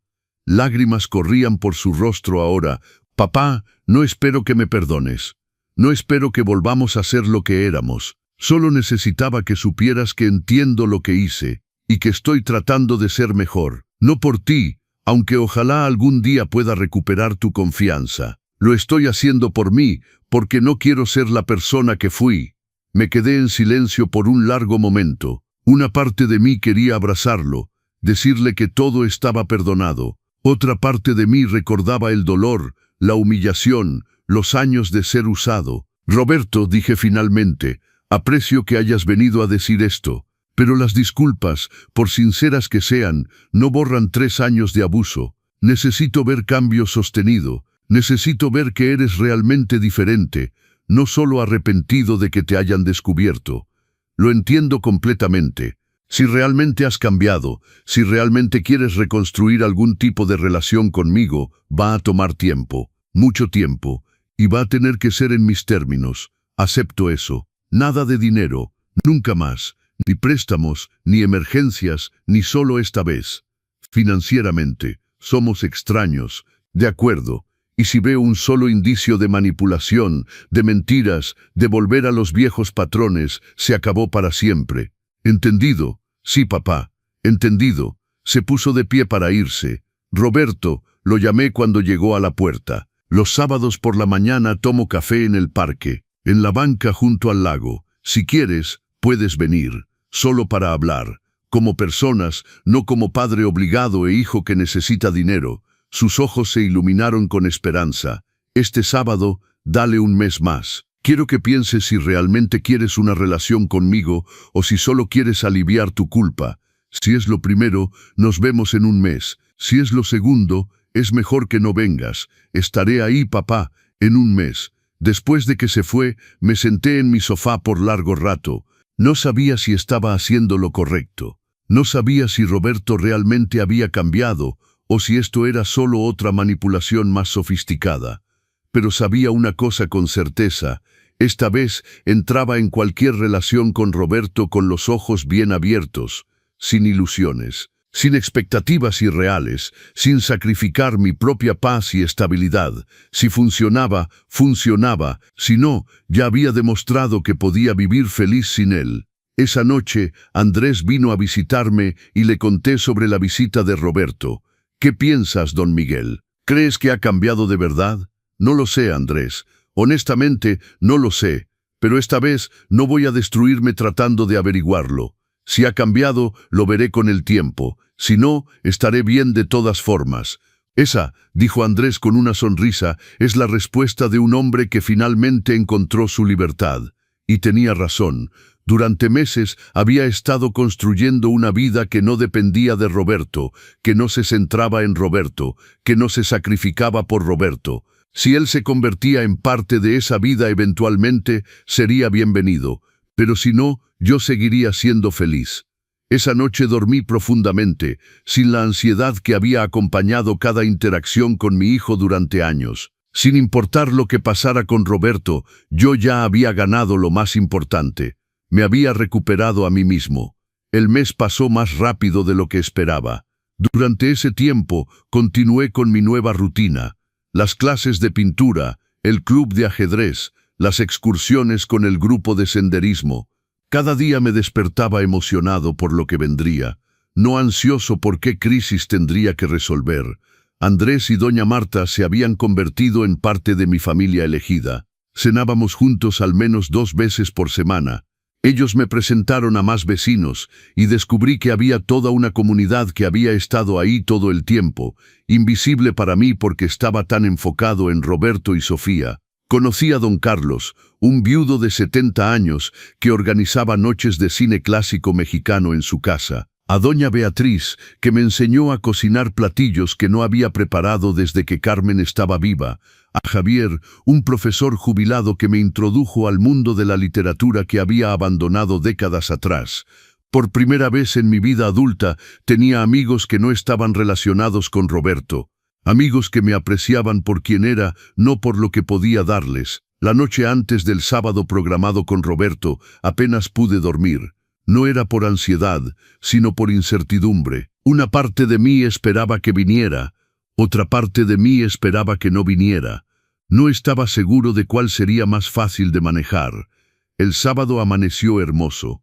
Lágrimas corrían por su rostro ahora. «Papá, no espero que me perdones. No espero que volvamos a ser lo que éramos. Solo necesitaba que supieras que entiendo lo que hice y que estoy tratando de ser mejor. No por ti, aunque ojalá algún día pueda recuperar tu confianza. Lo estoy haciendo por mí, porque no quiero ser la persona que fui. Me quedé en silencio por un largo momento. Una parte de mí quería abrazarlo, decirle que todo estaba perdonado. Otra parte de mí recordaba el dolor, la humillación, los años de ser usado. Roberto, dije finalmente, aprecio que hayas venido a decir esto, pero las disculpas, por sinceras que sean, no borran 3 años de abuso. Necesito ver cambio sostenido. Necesito ver que eres realmente diferente, no solo arrepentido de que te hayan descubierto. Lo entiendo completamente. Si realmente has cambiado, si realmente quieres reconstruir algún tipo de relación conmigo, va a tomar tiempo, mucho tiempo, y va a tener que ser en mis términos. Acepto eso. Nada de dinero, nunca más, ni préstamos, ni emergencias, ni solo esta vez. Financieramente, somos extraños, de acuerdo. Y si veo un solo indicio de manipulación, de mentiras, de volver a los viejos patrones, se acabó para siempre. ¿Entendido? Sí, papá. Entendido. Se puso de pie para irse. Roberto, lo llamé cuando llegó a la puerta. Los sábados por la mañana tomo café en el parque, en la banca junto al lago. Si quieres, puedes venir, solo para hablar. Como personas, no como padre obligado e hijo que necesita dinero. Sus ojos se iluminaron con esperanza. Este sábado, dale un mes más. Quiero que pienses si realmente quieres una relación conmigo o si solo quieres aliviar tu culpa. Si es lo primero, nos vemos en un mes. Si es lo segundo, es mejor que no vengas. Estaré ahí, papá, en un mes. Después de que se fue, me senté en mi sofá por largo rato. No sabía si estaba haciendo lo correcto. No sabía si Roberto realmente había cambiado o si esto era solo otra manipulación más sofisticada. Pero sabía una cosa con certeza. Esta vez entraba en cualquier relación con Roberto con los ojos bien abiertos, sin ilusiones, sin expectativas irreales, sin sacrificar mi propia paz y estabilidad. Si funcionaba, funcionaba. Si no, ya había demostrado que podía vivir feliz sin él. Esa noche, Andrés vino a visitarme y le conté sobre la visita de Roberto. ¿Qué piensas, don Miguel? ¿Crees que ha cambiado de verdad? No lo sé, Andrés. Honestamente, no lo sé. Pero esta vez no voy a destruirme tratando de averiguarlo. Si ha cambiado, lo veré con el tiempo. Si no, estaré bien de todas formas. Esa, dijo Andrés con una sonrisa, es la respuesta de un hombre que finalmente encontró su libertad. Y tenía razón. Durante meses había estado construyendo una vida que no dependía de Roberto, que no se centraba en Roberto, que no se sacrificaba por Roberto. Si él se convertía en parte de esa vida eventualmente, sería bienvenido. Pero si no, yo seguiría siendo feliz. Esa noche dormí profundamente, sin la ansiedad que había acompañado cada interacción con mi hijo durante años. Sin importar lo que pasara con Roberto, yo ya había ganado lo más importante. Me había recuperado a mí mismo. El mes pasó más rápido de lo que esperaba. Durante ese tiempo, continué con mi nueva rutina. Las clases de pintura, el club de ajedrez, las excursiones con el grupo de senderismo. Cada día me despertaba emocionado por lo que vendría, no ansioso por qué crisis tendría que resolver. Andrés y doña Marta se habían convertido en parte de mi familia elegida. Cenábamos juntos al menos 2 veces por semana. Ellos me presentaron a más vecinos y descubrí que había toda una comunidad que había estado ahí todo el tiempo, invisible para mí porque estaba tan enfocado en Roberto y Sofía. Conocí a don Carlos, un viudo de 70 años que organizaba noches de cine clásico mexicano en su casa. A doña Beatriz, que me enseñó a cocinar platillos que no había preparado desde que Carmen estaba viva. A Javier, un profesor jubilado que me introdujo al mundo de la literatura que había abandonado décadas atrás. Por primera vez en mi vida adulta tenía amigos que no estaban relacionados con Roberto. Amigos que me apreciaban por quien era, no por lo que podía darles. La noche antes del sábado programado con Roberto, apenas pude dormir. No era por ansiedad, sino por incertidumbre. Una parte de mí esperaba que viniera, otra parte de mí esperaba que no viniera. No estaba seguro de cuál sería más fácil de manejar. El sábado amaneció hermoso.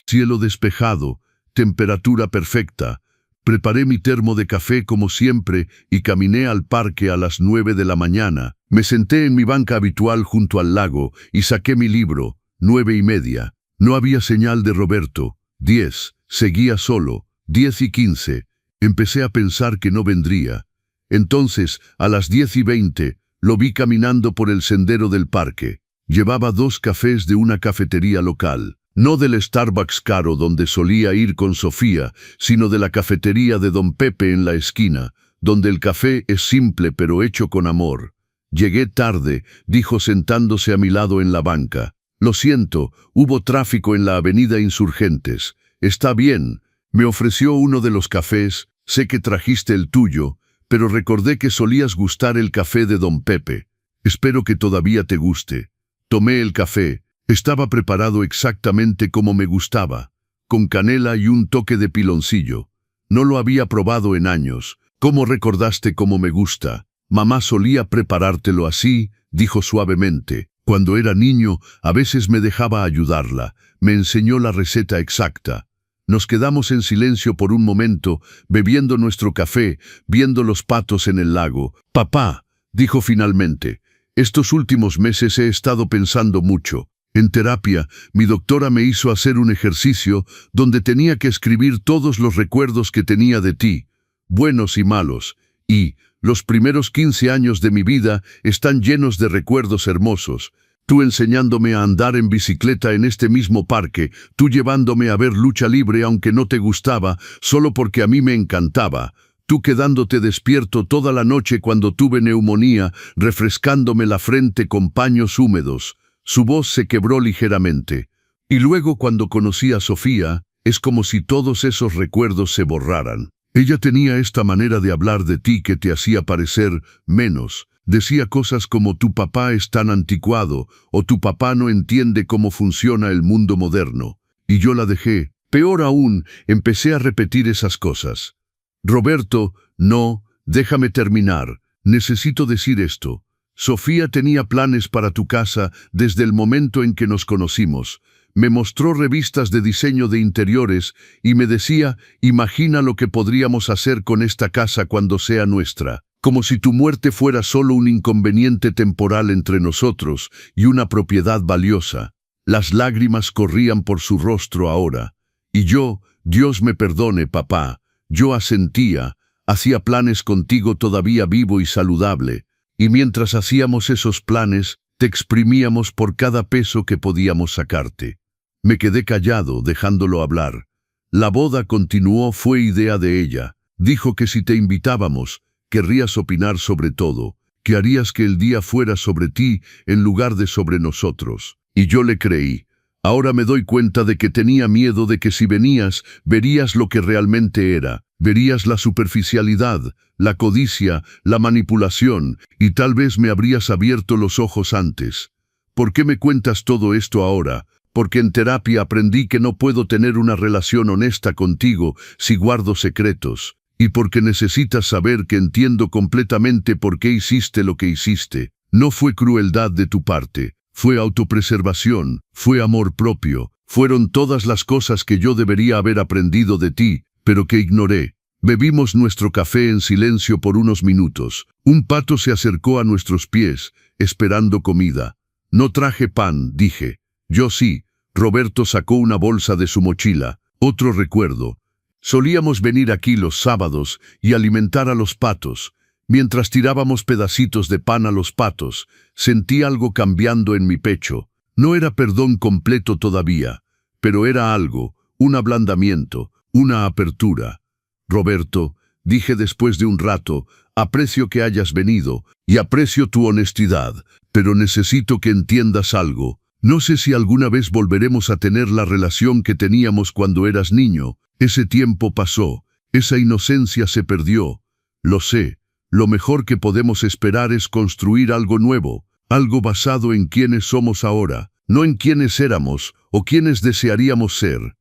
Cielo despejado, temperatura perfecta. Preparé mi termo de café como siempre y caminé al parque a las 9 de la mañana. Me senté en mi banca habitual junto al lago y saqué mi libro, 9:30. No había señal de Roberto. 10. Seguía solo. 10:15. Empecé a pensar que no vendría. Entonces, a las 10:20, lo vi caminando por el sendero del parque. Llevaba 2 cafés de una cafetería local. No del Starbucks caro donde solía ir con Sofía, sino de la cafetería de Don Pepe en la esquina, donde el café es simple pero hecho con amor. Llegué tarde, dijo sentándose a mi lado en la banca. Lo siento, hubo tráfico en la avenida Insurgentes. Está bien, me ofreció uno de los cafés, sé que trajiste el tuyo, pero recordé que solías gustar el café de Don Pepe. Espero que todavía te guste. Tomé el café. Estaba preparado exactamente como me gustaba, con canela y un toque de piloncillo. No lo había probado en años. ¿Cómo recordaste cómo me gusta? Mamá solía preparártelo así, dijo suavemente. Cuando era niño, a veces me dejaba ayudarla. Me enseñó la receta exacta. Nos quedamos en silencio por un momento, bebiendo nuestro café, viendo los patos en el lago. Papá, dijo finalmente, estos últimos meses he estado pensando mucho. En terapia, mi doctora me hizo hacer un ejercicio donde tenía que escribir todos los recuerdos que tenía de ti, buenos y malos, y los primeros 15 años de mi vida están llenos de recuerdos hermosos. Tú enseñándome a andar en bicicleta en este mismo parque, tú llevándome a ver lucha libre aunque no te gustaba, solo porque a mí me encantaba, tú quedándote despierto toda la noche cuando tuve neumonía, refrescándome la frente con paños húmedos. Su voz se quebró ligeramente. Y luego cuando conocí a Sofía, es como si todos esos recuerdos se borraran. Ella tenía esta manera de hablar de ti que te hacía parecer menos. Decía cosas como tu papá es tan anticuado o tu papá no entiende cómo funciona el mundo moderno. Y yo la dejé. Peor aún, empecé a repetir esas cosas. Roberto, no, déjame terminar. Necesito decir esto. Sofía tenía planes para tu casa desde el momento en que nos conocimos. Me mostró revistas de diseño de interiores y me decía, imagina lo que podríamos hacer con esta casa cuando sea nuestra. Como si tu muerte fuera solo un inconveniente temporal entre nosotros y una propiedad valiosa. Las lágrimas corrían por su rostro ahora. Y yo, Dios me perdone, papá, yo asentía, hacía planes contigo todavía vivo y saludable. Y mientras hacíamos esos planes, te exprimíamos por cada peso que podíamos sacarte. Me quedé callado, dejándolo hablar. La boda continuó, fue idea de ella. Dijo que si te invitábamos, querrías opinar sobre todo, que harías que el día fuera sobre ti en lugar de sobre nosotros. Y yo le creí. Ahora me doy cuenta de que tenía miedo de que si venías, verías lo que realmente era. Verías la superficialidad, la codicia, la manipulación, y tal vez me habrías abierto los ojos antes. ¿Por qué me cuentas todo esto ahora? Porque en terapia aprendí que no puedo tener una relación honesta contigo si guardo secretos. Y porque necesitas saber que entiendo completamente por qué hiciste lo que hiciste. No fue crueldad de tu parte, fue autopreservación, fue amor propio, fueron todas las cosas que yo debería haber aprendido de ti, pero que ignoré. Bebimos nuestro café en silencio por unos minutos. Un pato se acercó a nuestros pies, esperando comida. No traje pan, dije. Yo sí. Roberto sacó una bolsa de su mochila. Otro recuerdo. Solíamos venir aquí los sábados y alimentar a los patos. Mientras tirábamos pedacitos de pan a los patos, sentí algo cambiando en mi pecho. No era perdón completo todavía, pero era algo, un ablandamiento, una apertura. Roberto, dije después de un rato, aprecio que hayas venido y aprecio tu honestidad, pero necesito que entiendas algo. No sé si alguna vez volveremos a tener la relación que teníamos cuando eras niño. Ese tiempo pasó, esa inocencia se perdió. Lo sé, lo mejor que podemos esperar es construir algo nuevo, algo basado en quienes somos ahora, no en quienes éramos o quienes desearíamos ser.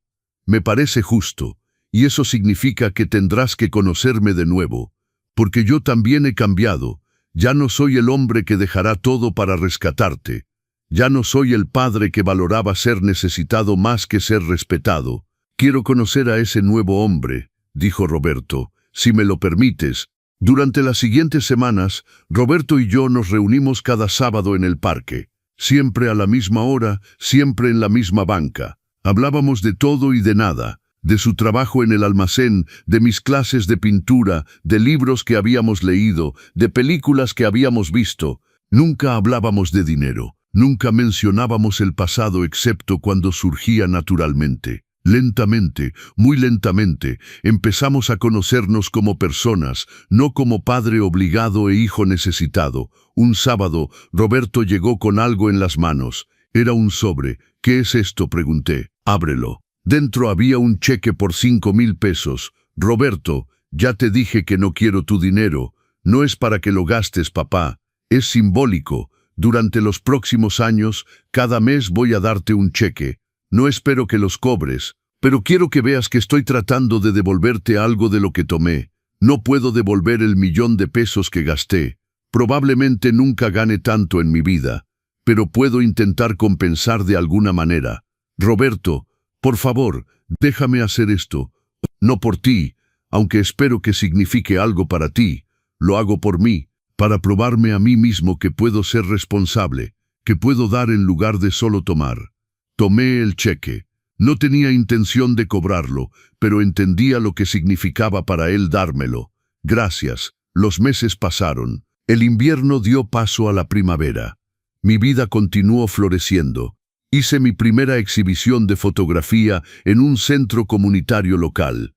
Me parece justo. Y eso significa que tendrás que conocerme de nuevo, porque yo también he cambiado, Ya no soy el hombre que dejará todo para rescatarte. Ya no soy el padre que valoraba ser necesitado más que ser respetado. Quiero conocer a ese nuevo hombre, dijo Roberto, si me lo permites. Durante las siguientes semanas, Roberto y yo nos reunimos cada sábado en el parque. Siempre a la misma hora, siempre en la misma banca. Hablábamos de todo y de nada, de su trabajo en el almacén, de mis clases de pintura, de libros que habíamos leído, de películas que habíamos visto. Nunca hablábamos de dinero, nunca mencionábamos el pasado excepto cuando surgía naturalmente. Lentamente, muy lentamente, empezamos a conocernos como personas, no como padre obligado e hijo necesitado. Un sábado, Roberto llegó con algo en las manos. Era un sobre. ¿Qué es esto?, pregunté. Ábrelo. Dentro había un cheque por 5,000 pesos. Roberto, ya te dije que no quiero tu dinero. No es para que lo gastes, papá. Es simbólico. Durante los próximos años, cada mes voy a darte un cheque. No espero que los cobres, pero quiero que veas que estoy tratando de devolverte algo de lo que tomé. No puedo devolver el 1,000,000 de pesos que gasté. Probablemente nunca gane tanto en mi vida, pero puedo intentar compensar de alguna manera. Roberto, por favor, déjame hacer esto. No por ti, aunque espero que signifique algo para ti. Lo hago por mí, para probarme a mí mismo que puedo ser responsable, que puedo dar en lugar de solo tomar. Tomé el cheque. No tenía intención de cobrarlo, pero entendía lo que significaba para él dármelo. Gracias. Los meses pasaron. El invierno dio paso a la primavera. Mi vida continuó floreciendo. Hice mi primera exhibición de fotografía en un centro comunitario local.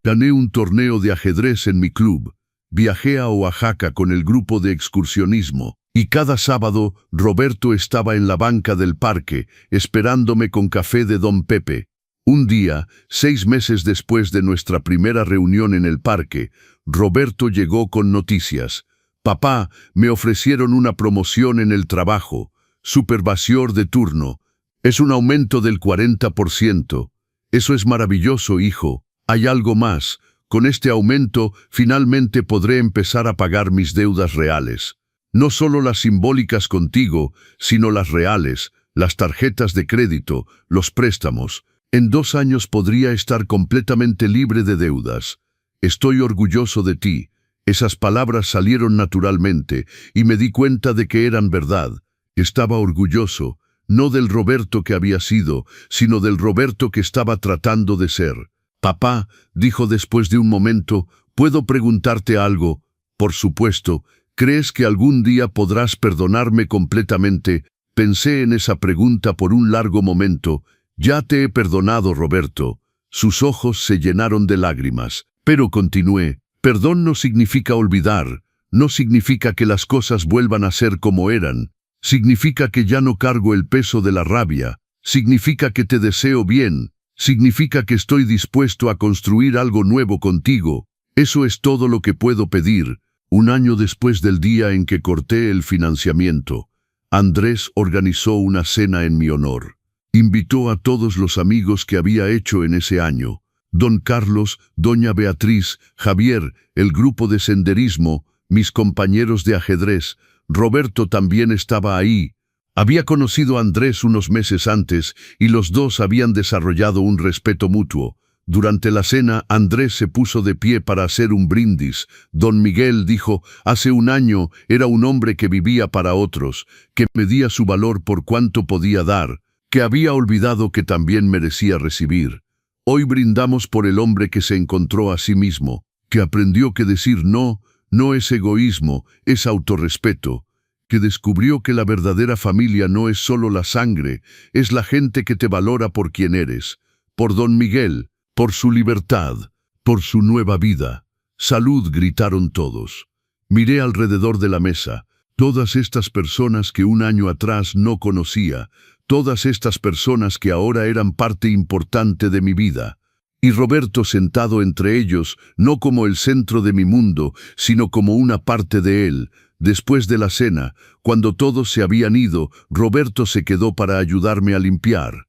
Gané un torneo de ajedrez en mi club. Viajé a Oaxaca con el grupo de excursionismo. Y cada sábado, Roberto estaba en la banca del parque, esperándome con café de Don Pepe. Un día, 6 meses después de nuestra primera reunión en el parque, Roberto llegó con noticias. Papá, me ofrecieron una promoción en el trabajo. Supervisor de turno. Es un aumento del 40%. Eso es maravilloso, hijo. Hay algo más. Con este aumento, finalmente podré empezar a pagar mis deudas reales. No solo las simbólicas contigo, sino las reales, las tarjetas de crédito, los préstamos. En 2 años podría estar completamente libre de deudas. Estoy orgulloso de ti. Esas palabras salieron naturalmente y me di cuenta de que eran verdad. Estaba orgulloso, no del Roberto que había sido, sino del Roberto que estaba tratando de ser. Papá, dijo después de un momento, ¿puedo preguntarte algo? Por supuesto. ¿Crees que algún día podrás perdonarme completamente? Pensé en esa pregunta por un largo momento. Ya te he perdonado, Roberto. Sus ojos se llenaron de lágrimas. Pero continué. Perdón no significa olvidar. No significa que las cosas vuelvan a ser como eran. Significa que ya no cargo el peso de la rabia. Significa que te deseo bien. Significa que estoy dispuesto a construir algo nuevo contigo. Eso es todo lo que puedo pedir. Un año después del día en que corté el financiamiento, Andrés organizó una cena en mi honor. Invitó a todos los amigos que había hecho en ese año. Don Carlos, Doña Beatriz, Javier, el grupo de senderismo, mis compañeros de ajedrez. Roberto también estaba ahí. Había conocido a Andrés unos meses antes y los dos habían desarrollado un respeto mutuo. Durante la cena, Andrés se puso de pie para hacer un brindis. Don Miguel dijo, hace un año era un hombre que vivía para otros, que medía su valor por cuánto podía dar, que había olvidado que también merecía recibir. Hoy brindamos por el hombre que se encontró a sí mismo, que aprendió que decir no es egoísmo, es autorrespeto, que descubrió que la verdadera familia no es solo la sangre, es la gente que te valora por quien eres. Por Don Miguel, por su libertad, por su nueva vida. Salud, gritaron todos. Miré alrededor de la mesa. Todas estas personas que un año atrás no conocía, todas estas personas que ahora eran parte importante de mi vida. Y Roberto sentado entre ellos, no como el centro de mi mundo, sino como una parte de él. Después de la cena, cuando todos se habían ido, Roberto se quedó para ayudarme a limpiar.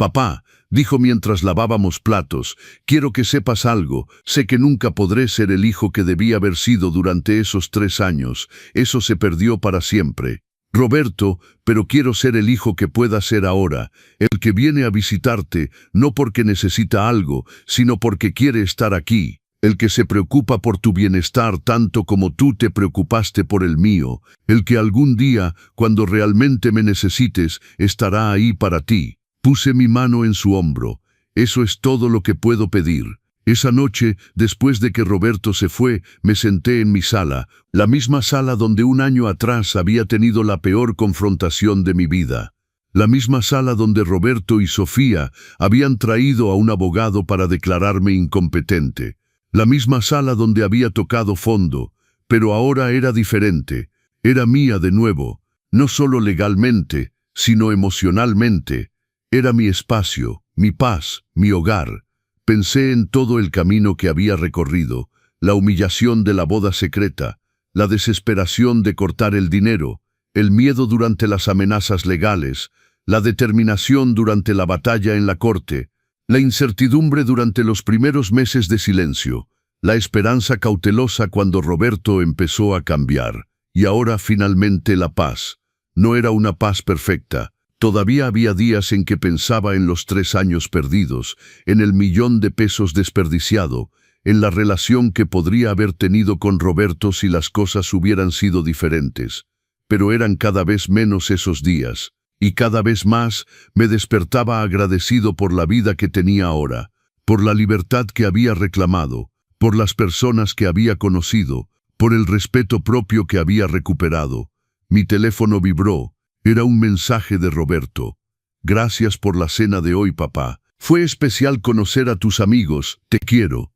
Papá, dijo mientras lavábamos platos, quiero que sepas algo, sé que nunca podré ser el hijo que debí haber sido durante esos 3 años, eso se perdió para siempre. Roberto, pero quiero ser el hijo que pueda ser ahora, el que viene a visitarte, no porque necesita algo, sino porque quiere estar aquí, el que se preocupa por tu bienestar tanto como tú te preocupaste por el mío, el que algún día, cuando realmente me necesites, estará ahí para ti. Puse mi mano en su hombro. Eso es todo lo que puedo pedir. Esa noche, después de que Roberto se fue, me senté en mi sala, la misma sala donde un año atrás había tenido la peor confrontación de mi vida. La misma sala donde Roberto y Sofía habían traído a un abogado para declararme incompetente. La misma sala donde había tocado fondo, pero ahora era diferente. Era mía de nuevo, no solo legalmente, sino emocionalmente. Era mi espacio, mi paz, mi hogar. Pensé en todo el camino que había recorrido, la humillación de la boda secreta, la desesperación de cortar el dinero, el miedo durante las amenazas legales, la determinación durante la batalla en la corte, la incertidumbre durante los primeros meses de silencio, la esperanza cautelosa cuando Roberto empezó a cambiar, y ahora finalmente la paz. No era una paz perfecta. Todavía había días en que pensaba en los 3 años perdidos, en el $1.000.000 desperdiciado, en la relación que podría haber tenido con Roberto si las cosas hubieran sido diferentes. Pero eran cada vez menos esos días, y cada vez más me despertaba agradecido por la vida que tenía ahora, por la libertad que había reclamado, por las personas que había conocido, por el respeto propio que había recuperado. Mi teléfono vibró. Era un mensaje de Roberto. Gracias por la cena de hoy, papá. Fue especial conocer a tus amigos. Te quiero.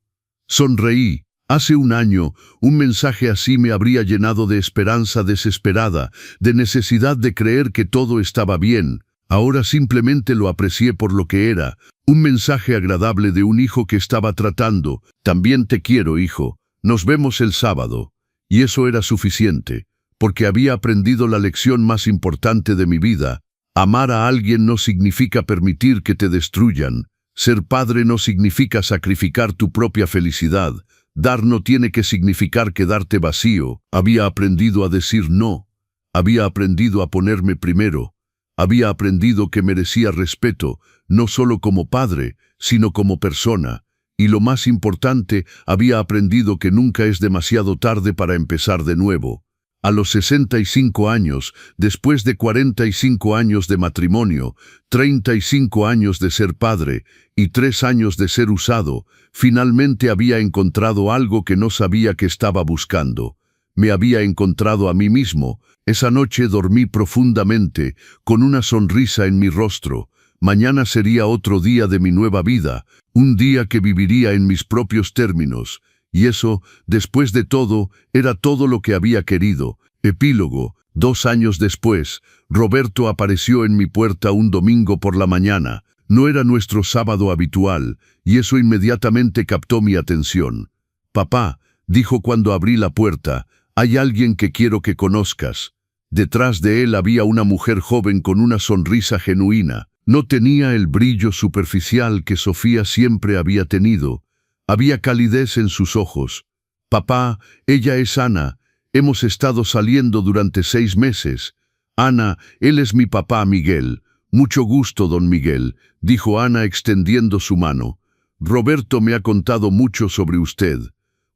Sonreí. Hace un año, un mensaje así me habría llenado de esperanza desesperada, de necesidad de creer que todo estaba bien. Ahora simplemente lo aprecié por lo que era, un mensaje agradable de un hijo que estaba tratando. También te quiero, hijo. Nos vemos el sábado. Y eso era suficiente. Porque había aprendido la lección más importante de mi vida. Amar a alguien no significa permitir que te destruyan. Ser padre no significa sacrificar tu propia felicidad. Dar no tiene que significar quedarte vacío. Había aprendido a decir no. Había aprendido a ponerme primero. Había aprendido que merecía respeto, no solo como padre, sino como persona. Y lo más importante, había aprendido que nunca es demasiado tarde para empezar de nuevo. A los 65 años, después de 45 años de matrimonio, 35 años de ser padre y 3 años de ser usado, finalmente había encontrado algo que no sabía que estaba buscando. Me había encontrado a mí mismo. Esa noche dormí profundamente, con una sonrisa en mi rostro. Mañana sería otro día de mi nueva vida, un día que viviría en mis propios términos. Y eso, después de todo, era todo lo que había querido. Epílogo. 2 años después, Roberto apareció en mi puerta un domingo por la mañana. No era nuestro sábado habitual, y eso inmediatamente captó mi atención. Papá, dijo cuando abrí la puerta, hay alguien que quiero que conozcas. Detrás de él había una mujer joven con una sonrisa genuina. No tenía el brillo superficial que Sofía siempre había tenido. Había calidez en sus ojos. Papá, ella es Ana. Hemos estado saliendo durante 6 meses. Ana, él es mi papá Miguel. Mucho gusto, don Miguel, dijo Ana extendiendo su mano. Roberto me ha contado mucho sobre usted.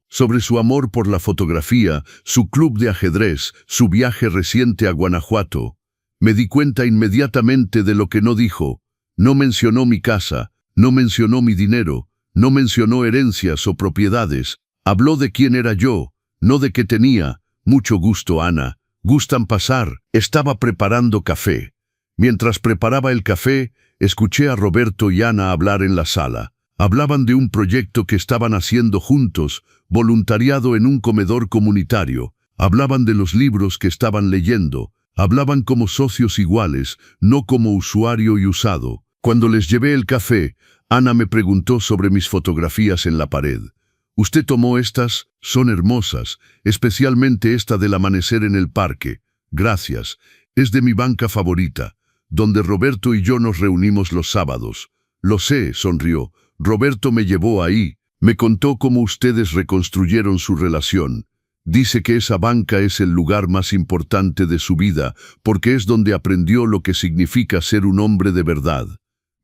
Sobre su amor por la fotografía, su club de ajedrez, su viaje reciente a Guanajuato. Me di cuenta inmediatamente de lo que no dijo. No mencionó mi casa, no mencionó mi dinero. No mencionó herencias o propiedades. Habló de quién era yo, no de qué tenía. Mucho gusto, Ana. Gustan pasar. Estaba preparando café. Mientras preparaba el café, escuché a Roberto y Ana hablar en la sala. Hablaban de un proyecto que estaban haciendo juntos, voluntariado en un comedor comunitario. Hablaban de los libros que estaban leyendo. Hablaban como socios iguales, no como usuario y usado. Cuando les llevé el café, Ana me preguntó sobre mis fotografías en la pared. «¿Usted tomó estas? Son hermosas, especialmente esta del amanecer en el parque. Gracias. Es de mi banca favorita. donde Roberto y yo nos reunimos los sábados. Lo sé, sonrió. Roberto me llevó ahí. Me contó cómo ustedes reconstruyeron su relación. Dice que esa banca es el lugar más importante de su vida, porque es donde aprendió lo que significa ser un hombre de verdad.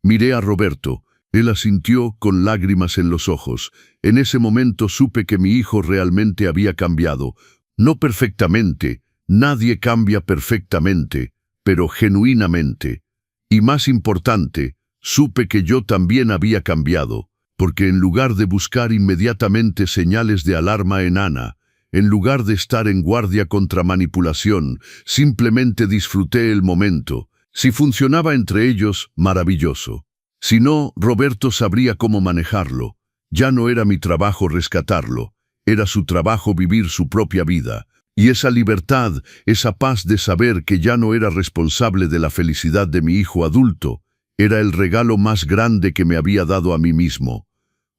Miré a Roberto. Él asintió con lágrimas en los ojos. En ese momento supe que mi hijo realmente había cambiado. No perfectamente, nadie cambia perfectamente, pero genuinamente. Y más importante, supe que yo también había cambiado, porque en lugar de buscar inmediatamente señales de alarma en Ana, en lugar de estar en guardia contra manipulación, simplemente disfruté el momento. Si funcionaba entre ellos, maravilloso. Si no, Roberto sabría cómo manejarlo. Ya no era mi trabajo rescatarlo, era su trabajo vivir su propia vida. Y esa libertad, esa paz de saber que ya no era responsable de la felicidad de mi hijo adulto, era el regalo más grande que me había dado a mí mismo.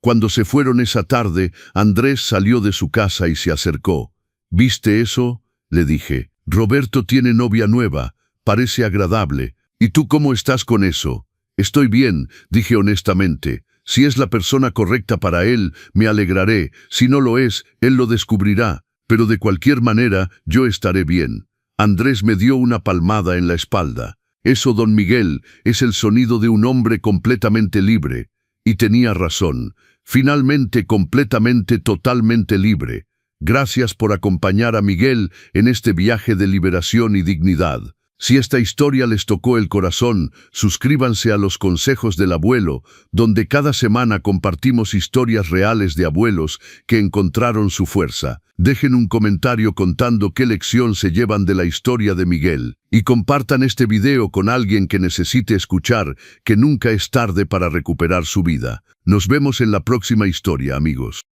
Cuando se fueron esa tarde, Andrés salió de su casa y se acercó. ¿Viste eso?, le dije. Roberto tiene novia nueva, parece agradable. ¿Y tú cómo estás con eso? Estoy bien, dije honestamente. Si es la persona correcta para él, me alegraré. Si no lo es, él lo descubrirá. Pero de cualquier manera, yo estaré bien. Andrés me dio una palmada en la espalda. Eso, don Miguel, es el sonido de un hombre completamente libre. Y tenía razón. Finalmente, completamente, totalmente libre. Gracias por acompañar a Miguel en este viaje de liberación y dignidad. Si esta historia les tocó el corazón, suscríbanse a Los Consejos del Abuelo, donde cada semana compartimos historias reales de abuelos que encontraron su fuerza. Dejen un comentario contando qué lección se llevan de la historia de Miguel. Y compartan este video con alguien que necesite escuchar que nunca es tarde para recuperar su vida. Nos vemos en la próxima historia, amigos.